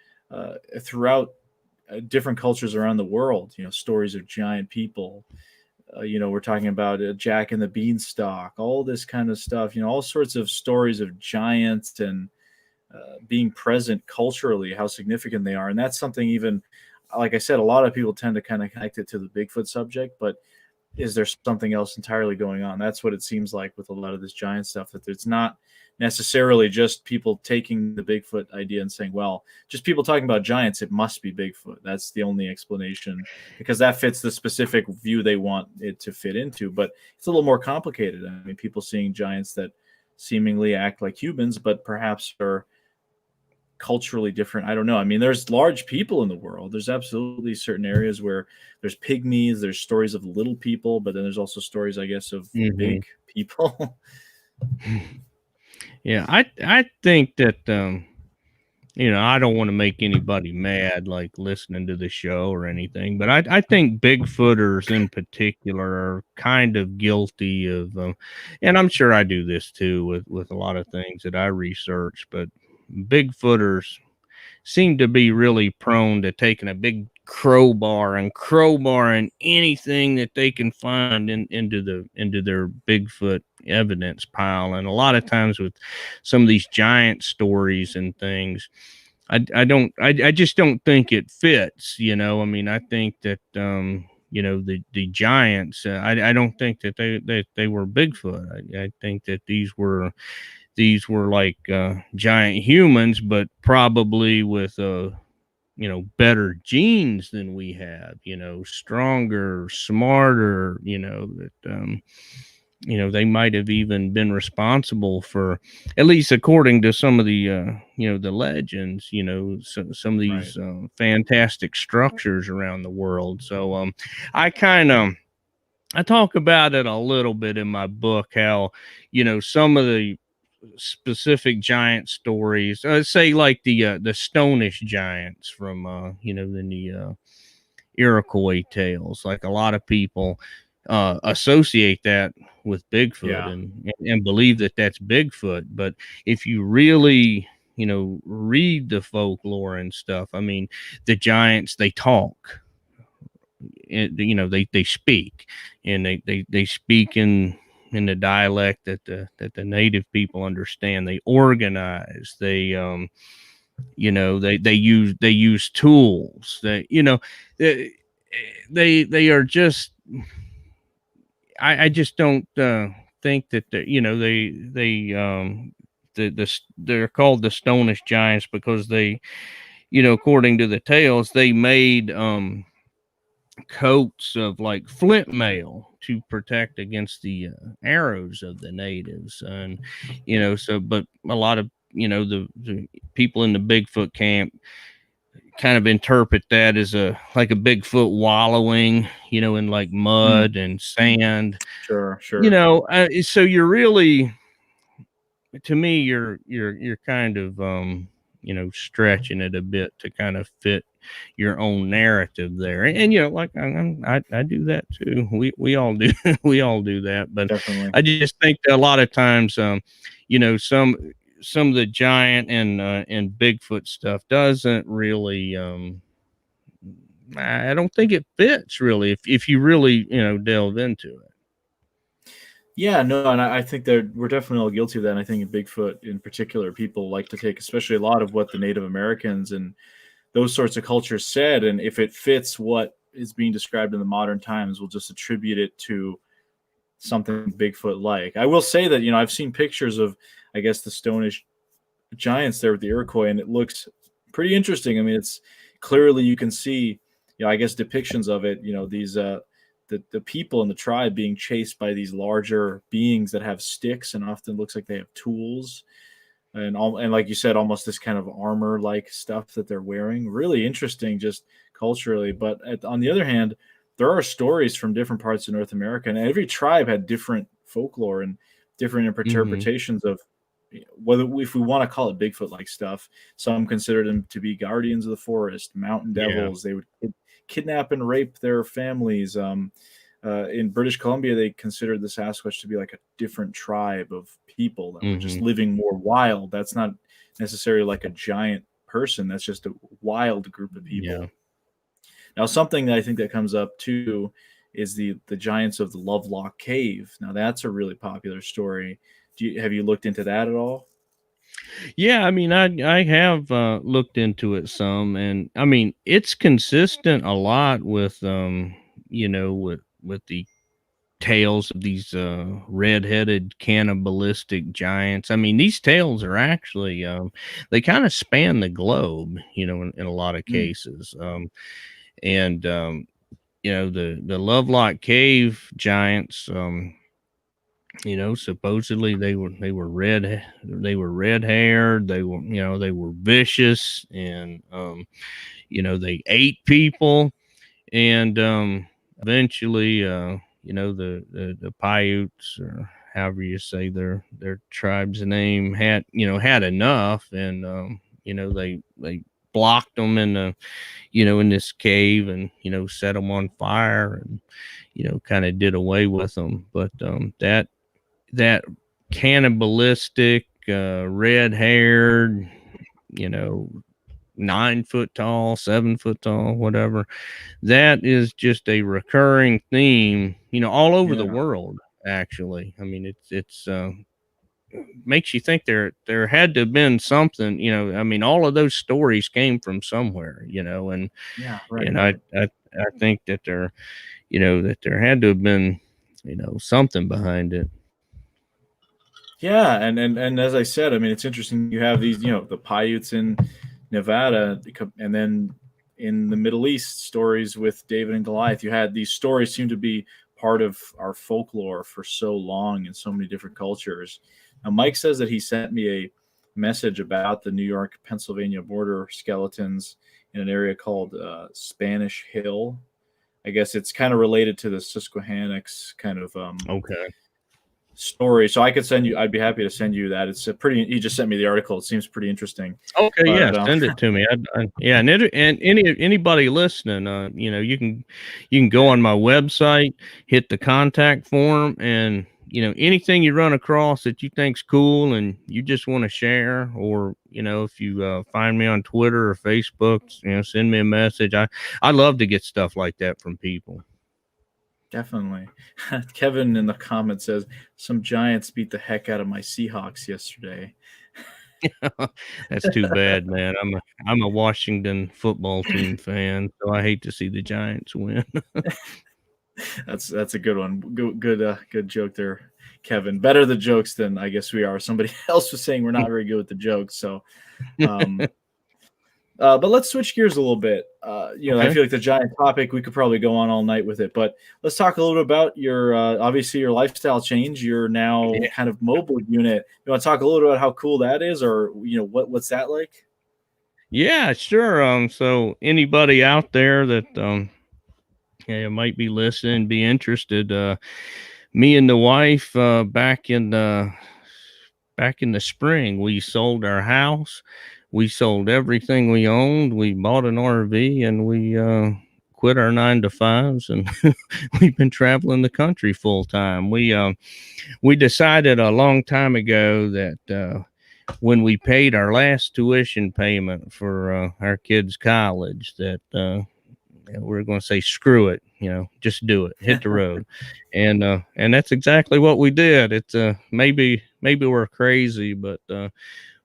throughout different cultures around the world. Stories of giant people. We're talking about Jack and the Beanstalk, all this kind of stuff. All sorts of stories of giants and being present culturally, how significant they are, and that's something even, like I said, a lot of people tend to kind of connect it to the Bigfoot subject, but is there something else entirely going on? That's what it seems like with a lot of this giant stuff, that it's not necessarily just people taking the Bigfoot idea and saying, well, just people talking about giants, it must be Bigfoot. That's the only explanation, because that fits the specific view they want it to fit into. But it's a little more complicated. I mean, people seeing giants that seemingly act like humans, but perhaps are culturally different. I don't know. I mean, there's large people in the world. There's absolutely certain areas where there's pygmies, there's stories of little people, but then there's also stories, I guess, of Hmm. big people. Yeah, I think that I don't want to make anybody mad like listening to the show or anything, but I think Bigfooters in particular are kind of guilty of, and I'm sure I do this too with a lot of things that I research, but Bigfooters seem to be really prone to taking a big crowbar and crowbarring anything that they can find into their Bigfoot evidence pile. And a lot of times with some of these giant stories and things, I just don't think it fits. I mean, I think that the giants. I don't think that they were Bigfoot. I think that these were like giant humans, but probably with better genes than we have. Stronger, smarter. They might have even been responsible for, at least according to some of the the legends. Some of Right. these fantastic structures around the world. So I kind of. I talk about it a little bit in my book, how some of the specific giant stories, say like the Stonish giants from in the Iroquois tales. Like a lot of people associate that with Bigfoot Yeah. and believe that that's Bigfoot. But if you really read the folklore and stuff, I mean, the giants, they talk. They speak, and they speak in the dialect that the native people understand. They organize. They use tools. They they are just. I just don't think that they're called the Stonish giants because they, according to the tales, they made coats of like flint mail to protect against the arrows of the natives. And but a lot of the people in the Bigfoot camp kind of interpret that as a Bigfoot wallowing in like Hmm. mud and sand. Sure. Sure. So you're really, to me, you're kind of stretching it a bit to kind of fit your own narrative there. And like I do that too. We all do. We all do that. But Definitely. I just think that a lot of times some some of the giant and Bigfoot stuff doesn't really. I don't think it fits really if you really delve into it. Yeah, no, and I think that we're definitely all guilty of that. And I think in Bigfoot in particular, people like to take, especially a lot of what the Native Americans and those sorts of cultures said, and if it fits what is being described in the modern times, we'll just attribute it to something Bigfoot like. I will say that I've seen pictures of, I guess, the Stone-ish giants there with the Iroquois, and it looks pretty interesting. I mean, it's clearly you can see, I guess, depictions of it. These the people in the tribe being chased by these larger beings that have sticks and often looks like they have tools and like you said, almost this kind of armor like stuff that they're wearing. Really interesting, just culturally. But on the other hand, there are stories from different parts of North America, and every tribe had different folklore and different Mm-hmm. interpretations of whether, if we want to call it Bigfoot like stuff. Some considered them to be guardians of the forest, mountain Yeah. devils. They would kidnap and rape their families. In British Columbia, they considered the Sasquatch to be like a different tribe of people that were just Mm-hmm. living more wild. That's not necessarily like a giant person. That's just a wild group of Yeah. people. Now, something that I think that comes up too is the giants of the Lovelock Cave. Now, that's a really popular story. Have you looked into that at all? Yeah, I mean, I have looked into it some, and I mean, it's consistent a lot with with the tales of these red-headed cannibalistic giants. I mean, these tales are actually they kind of span the globe, in a lot of Mm, cases. And the Lovelock Cave giants. Supposedly they were red haired, they were vicious, and they ate people, and eventually the Paiutes, or however you say their tribe's name, had enough, and they blocked them in the in this cave, and set them on fire, and kind of did away with them. But that cannibalistic, red haired, you know, 9 foot tall, 7 foot tall, whatever. That is just a recurring theme, all over the yeah, world. Actually, I mean, it's makes you think there had to have been something. I mean, all of those stories came from somewhere. And yeah, right, and I right. I, I think that that there had to have been something behind it. Yeah, and as I said, I mean, it's interesting. You have these, the Paiutes in Nevada, and then in the Middle East, stories with David and Goliath. You had these stories seem to be part of our folklore for so long in so many different cultures. Now, Mike says that he sent me a message about the New York Pennsylvania border skeletons in an area called Spanish Hill. I guess it's kind of related to the Susquehannocks kind of Okay. story. So I could send you. I'd be happy to send you that. It's a pretty. He just sent me the article. It seems pretty interesting. Okay, yeah, But send it to me. Yeah, and anybody listening, you can go on my website, hit the contact form, and anything you run across that you think's cool and you just want to share, or if you find me on Twitter or Facebook, send me a message. I love to get stuff like that from people. definitely, Kevin in the comments says some Giants beat the heck out of my Seahawks yesterday. That's too bad, man. I'm a Washington football team fan, so I hate to see the Giants win. That's a good one. Good joke there, Kevin. Better the jokes than I guess we are. Somebody else was saying we're not very good with the jokes. So, um, but let's switch gears a little bit. I Okay. feel like the giant topic, we could probably go on all night with it, but let's talk a little bit about your, obviously your lifestyle change. You're now Yeah. kind of mobile unit. You want to talk a little bit about how cool that is, or what's that like? Yeah, sure. So anybody out there that yeah, might be listening, be interested, me and the wife, back in the spring, we sold our house. We sold everything we owned. We bought an RV, and we quit our 9 to 5s, and we've been traveling the country full time. We decided a long time ago that when we paid our last tuition payment for our kids' college, that we're going to say, screw it, just do it, hit the road. And that's exactly what we did. It's maybe we're crazy, but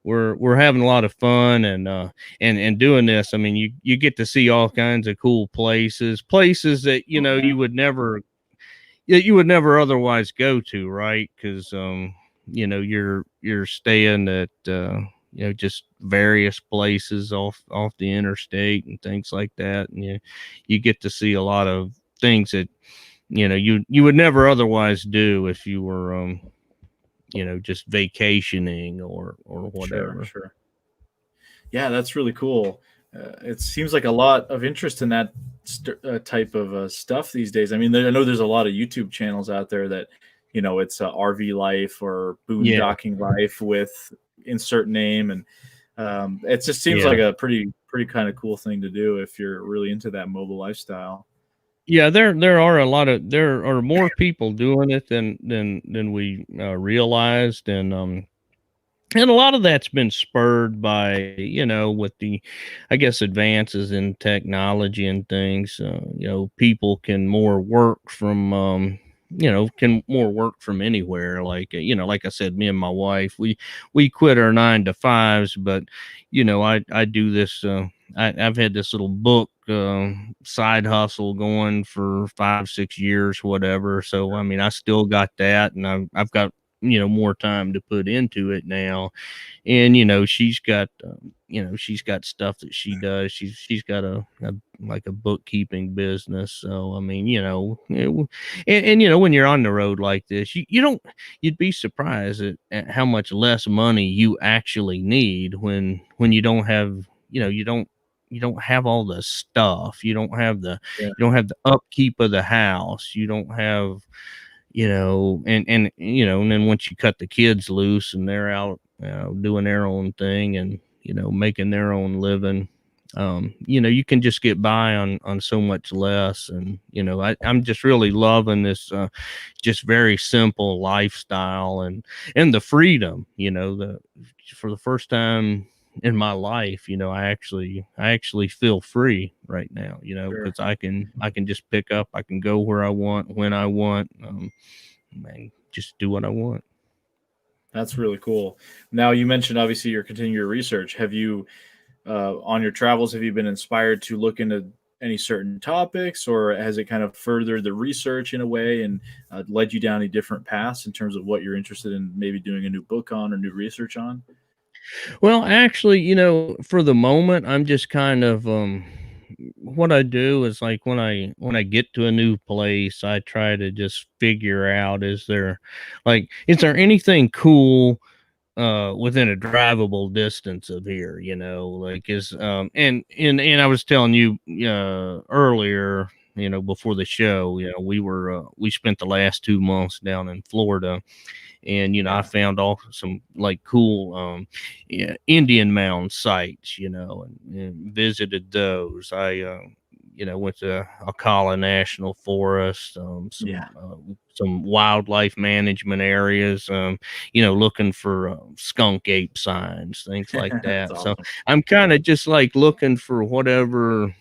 we're having a lot of fun, and doing this. I mean, you get to see all kinds of cool places that Okay. you would never otherwise go to, right? Because you're staying at just various places off the interstate and things like that, and you get to see a lot of things that you would never otherwise do if you were just vacationing or Sure, whatever. sure. Yeah, that's really cool. It seems like a lot of interest in that type of stuff these days. I mean, I know there's a lot of YouTube channels out there that, it's RV life or Yeah, boondocking life with insert name, and it just seems like yeah. a pretty kind of cool thing to do if you're really into that mobile lifestyle. Yeah, there are more people doing it than we realized, and a lot of that's been spurred by, with the, I guess, advances in technology and things. People can more work from, can more work from anywhere. Like, like I said, me and my wife, we quit our 9 to 5s, but, I do this, I've had this little book, side hustle going for 5, 6 years, whatever. So, I mean, I still got that, and I've got, more time to put into it now. And she's got stuff that she does. She's got a like a bookkeeping business. So I mean, and when you're on the road like this, you don't you'd be surprised at how much less money you actually need when you don't have, you don't have all the stuff. Yeah, You don't have the upkeep of the house. You don't have, and then once you cut the kids loose and they're out, doing their own thing, and making their own living, you can just get by on so much less. And I'm just really loving this, just very simple lifestyle, and the freedom, the for the first time in my life, I actually feel free right now, sure. because I can just pick up, I can go where I want, when I want, and just do what I want. That's really cool. Now, you mentioned obviously you're continuing your research. Have you, on your travels, have you been inspired to look into any certain topics, or has it kind of furthered the research in a way and led you down a different paths in terms of what you're interested in maybe doing a new book on or new research on? Well, actually, for the moment, I'm just kind of, what I do is, like, when I get to a new place, I try to just figure out, is there anything cool within a drivable distance of here, like, is and I was telling you earlier, before the show, we spent the last 2 months down in Florida, and I Yeah, found all some, like, cool, yeah, Indian mound sites, and visited those. I went to Ocala National Forest, yeah, some wildlife management areas, looking for skunk ape signs, things like that's that. So awesome. I'm kind of just like looking for whatever,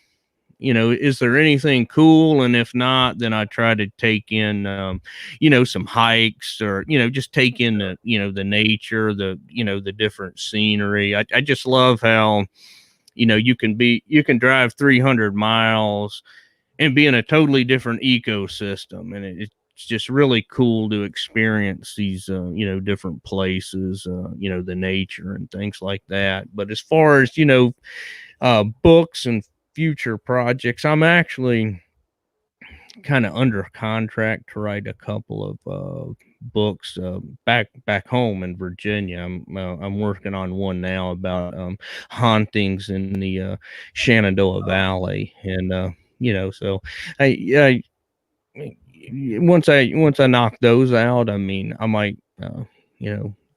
is there anything cool? And if not, then I try to take in, some hikes, or, just take in Sure. the nature, the different scenery. I just love how, you can drive 300 miles and be in a totally different ecosystem. And it's just really cool to experience these, different places, the nature and things like that. But as far as, books and future projects, I'm actually kind of under contract to write a couple of books, back home in Virginia. I'm working on one now about, hauntings in the Shenandoah Oh, Valley, and so I once I knock those out, I mean, I might,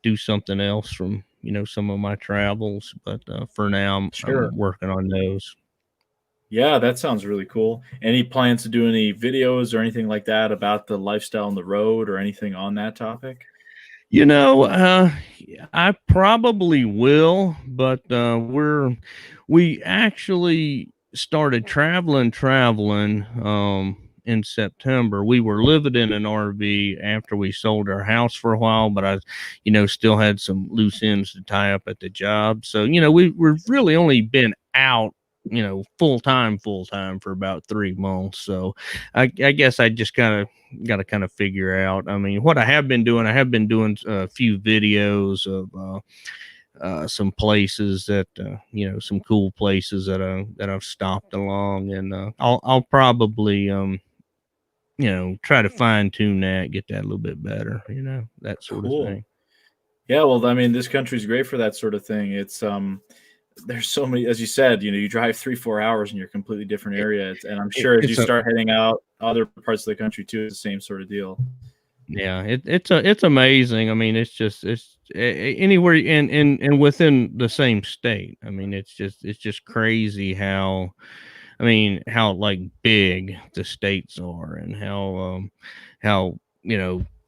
do something else from, some of my travels, but for now, I'm sure. working on those. Yeah, that sounds really cool. Any plans to do any videos or anything like that about the lifestyle on the road or anything on that topic? I probably will, but we actually started traveling in September. We were living in an RV after we sold our house for a while, but still had some loose ends to tie up at the job. So, we've really only been out, full time for about 3 months. So I guess I just got to kind of figure out. I mean, what I have been doing a few videos of some places that some cool places that I've stopped along, and I'll probably try to fine tune that, get that a little bit better, that sort of Cool. thing. Yeah, well, I mean, this country's great for that sort of thing. It's there's so many, as you said, you drive 3 4 hours and you're a completely different It, area. And I'm sure as you it's a start heading out other parts of the country too, it's the same sort of deal. Yeah, it's amazing. I mean, it's anywhere in within the same state. I mean, it's just crazy how, I mean, how like big the states are, and how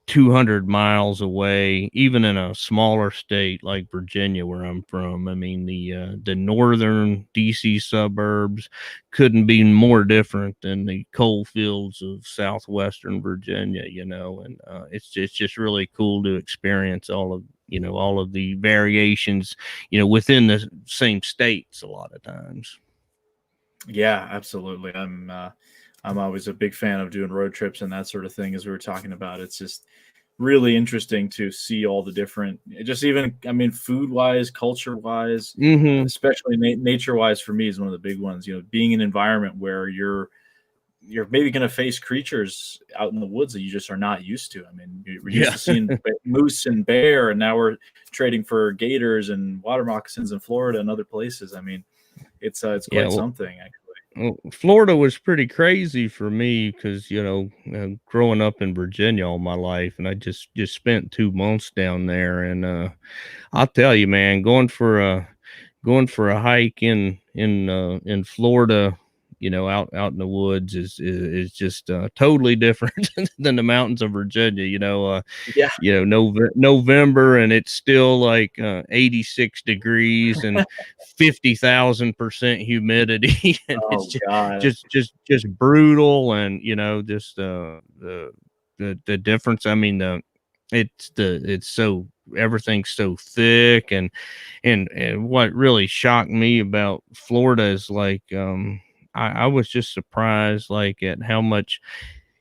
200 miles away, even in a smaller state like Virginia, where I'm from. I mean, the northern DC suburbs couldn't be more different than the coal fields of southwestern Virginia. And it's just really cool to experience all of the variations, within the same states a lot of times. Yeah, absolutely. I'm always a big fan of doing road trips and that sort of thing. As we were talking about, it's just really interesting to see all the different, just even, I mean, food wise, culture wise, Hmm. especially nature wise. For me, is one of the big ones. Being in an environment where you're maybe going to face creatures out in the woods that you just are not used to. I mean, we're used Yeah. to seeing moose and bear, and now we're trading for gators and water moccasins in Florida and other places. I mean, it's Yeah. quite something, actually. Well, Florida was pretty crazy for me because growing up in Virginia all my life, and I just spent 2 months down there, and I'll tell you, man, going for a hike in Florida, out in the woods is just totally different than the mountains of Virginia. Yeah. November, and it's still like 86 degrees and 50,000% humidity, and it's Oh just God. just just just brutal, and just the difference. I mean, it's so everything's so thick, and what really shocked me about Florida is like, I was just surprised, like, at how much,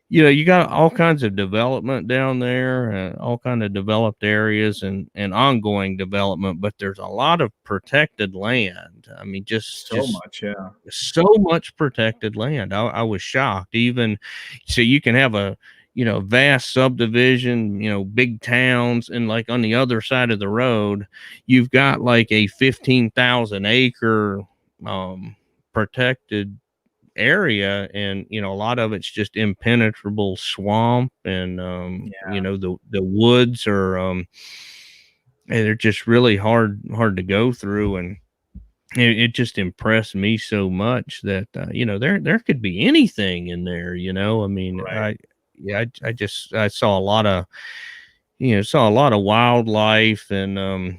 you got all kinds of development down there, all kind of developed areas, and ongoing development, but there's a lot of protected land. I mean, So just much, yeah. so much protected land. I was shocked. Even so, you can have a vast subdivision, big towns, and like on the other side of the road, you've got like a 15,000 acre protected area, and a lot of it's just impenetrable swamp, and Yeah, the woods are, and they're just really hard to go through, and it just impressed me so much that there could be anything in there. I mean, right. I saw a lot of, wildlife, and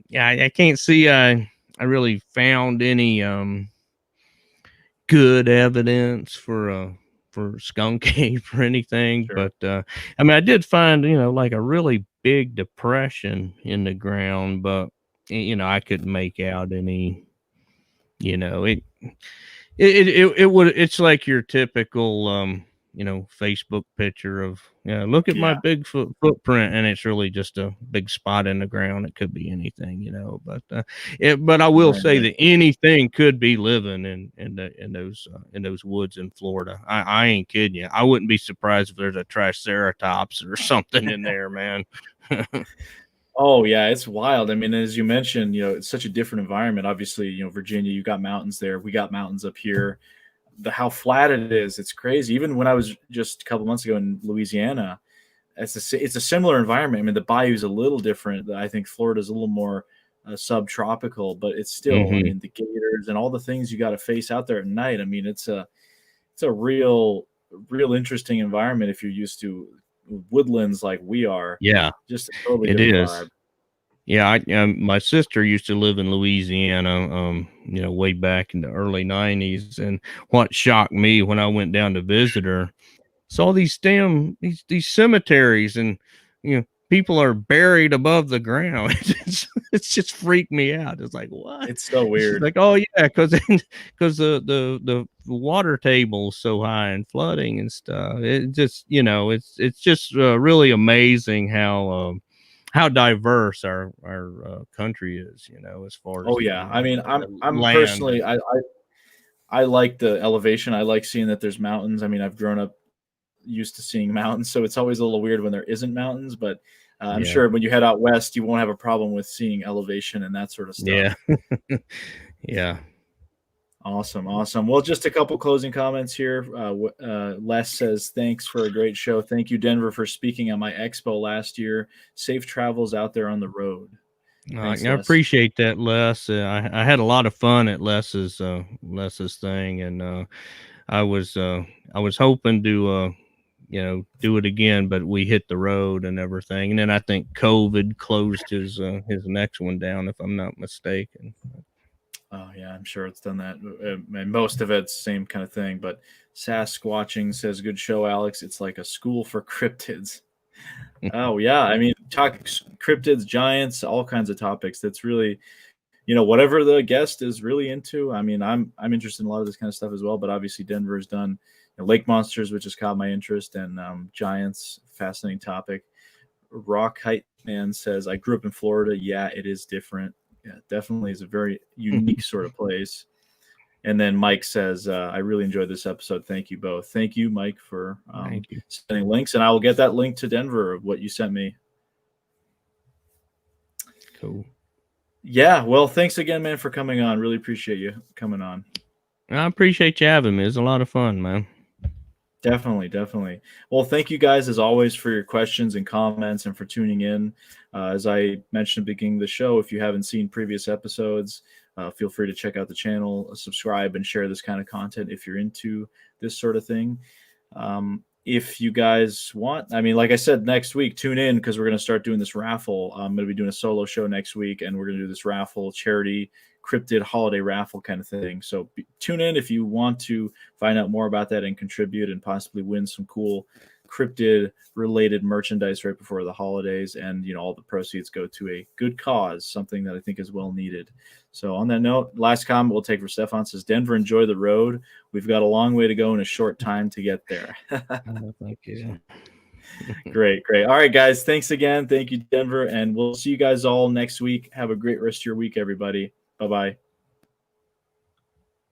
yeah, I can't see I really found any good evidence for skunk ape or anything, Sure. but I mean, I did find, like a really big depression in the ground, but I couldn't make out any, you know it it's like your typical Facebook picture of, look at my Yeah, footprint, and it's really just a big spot in the ground. It could be anything, but I will right, say right. that anything could be living in those woods in Florida. I ain't kidding you. I wouldn't be surprised if there's a triceratops or something in there, man. Oh yeah, it's wild. I mean, as you mentioned, it's such a different environment. Obviously, Virginia, you got mountains there. We got mountains up here. The how flat it is, it's crazy. Even when I was just a couple months ago in Louisiana, it's a similar environment. I mean, the bayou's a little different. I think Florida's a little more subtropical, but it's still, I Hmm. mean, the gators and all the things you got to face out there at night. I mean, it's a real interesting environment if you're used to woodlands like we are. Yeah, Just a totally it different is. vibe. Yeah, my sister used to live in Louisiana, way back in the early '90s, and what shocked me when I went down to visit her, saw these cemeteries, and people are buried above the ground. It's just freaked me out. It's like, what? It's so And she's weird. like, oh yeah, because the water table's so high and flooding and stuff. It just it's just really amazing how diverse our country is. As far as Oh yeah. I mean, the I'm land. personally I like the elevation. I like seeing that there's mountains. I mean, I've grown up used to seeing mountains, so it's always a little weird when there isn't mountains. But I'm Yeah, sure when you head out west, you won't have a problem with seeing elevation and that sort of yeah, stuff. yeah. Awesome, awesome. Well, just a couple closing comments here. Les says, "Thanks for a great show. Thank you, Denver, for speaking at my expo last year. Safe travels out there on the road." I Thanks, Les. appreciate that, Les. I had a lot of fun at Les's thing, and I was hoping to do it again, but we hit the road and everything, and then I think COVID closed his next one down, if I'm not mistaken. Oh yeah, I'm sure it's done that. And most of it's same kind of thing. But Sasquatching says, "Good show, Alex. It's like a school for cryptids." Oh yeah, I mean, talk cryptids, giants, all kinds of topics. That's really, whatever the guest is really into. I mean, I'm interested in a lot of this kind of stuff as well. But obviously, Denver has done lake monsters, which has caught my interest, and giants, fascinating topic. Rock Height Man says, "I grew up in Florida. Yeah, it is different. Yeah, it definitely is a very unique sort of place." And then Mike says, "I really enjoyed this episode. Thank you both." Thank you, Mike, for Thank you. sending links, and I will get that link to Denver of what you sent me. Cool. Yeah, well, thanks again, man, for coming on. Really appreciate you coming on. I appreciate you having me. It's a lot of fun, man. Definitely, definitely. Well, thank you guys as always for your questions and comments and for tuning in. As I mentioned at the beginning of the show, if you haven't seen previous episodes, feel free to check out the channel, subscribe, and share this kind of content if you're into this sort of thing. If you guys want, I mean, like I said, next week, tune in because we're going to start doing this raffle. I'm going to be doing a solo show next week, and we're going to do this raffle, charity cryptid holiday raffle kind of thing. So tune in if you want to find out more about that and contribute and possibly win some cool cryptid related merchandise right before the holidays. And, all the proceeds go to a good cause, something that I think is well needed. So on that note, last comment we'll take for Stefan says, "Denver, enjoy the road. We've got a long way to go in a short time to get there." Thank you. Great, great. All right, guys. Thanks again. Thank you, Denver. And we'll see you guys all next week. Have a great rest of your week, everybody. Bye-bye.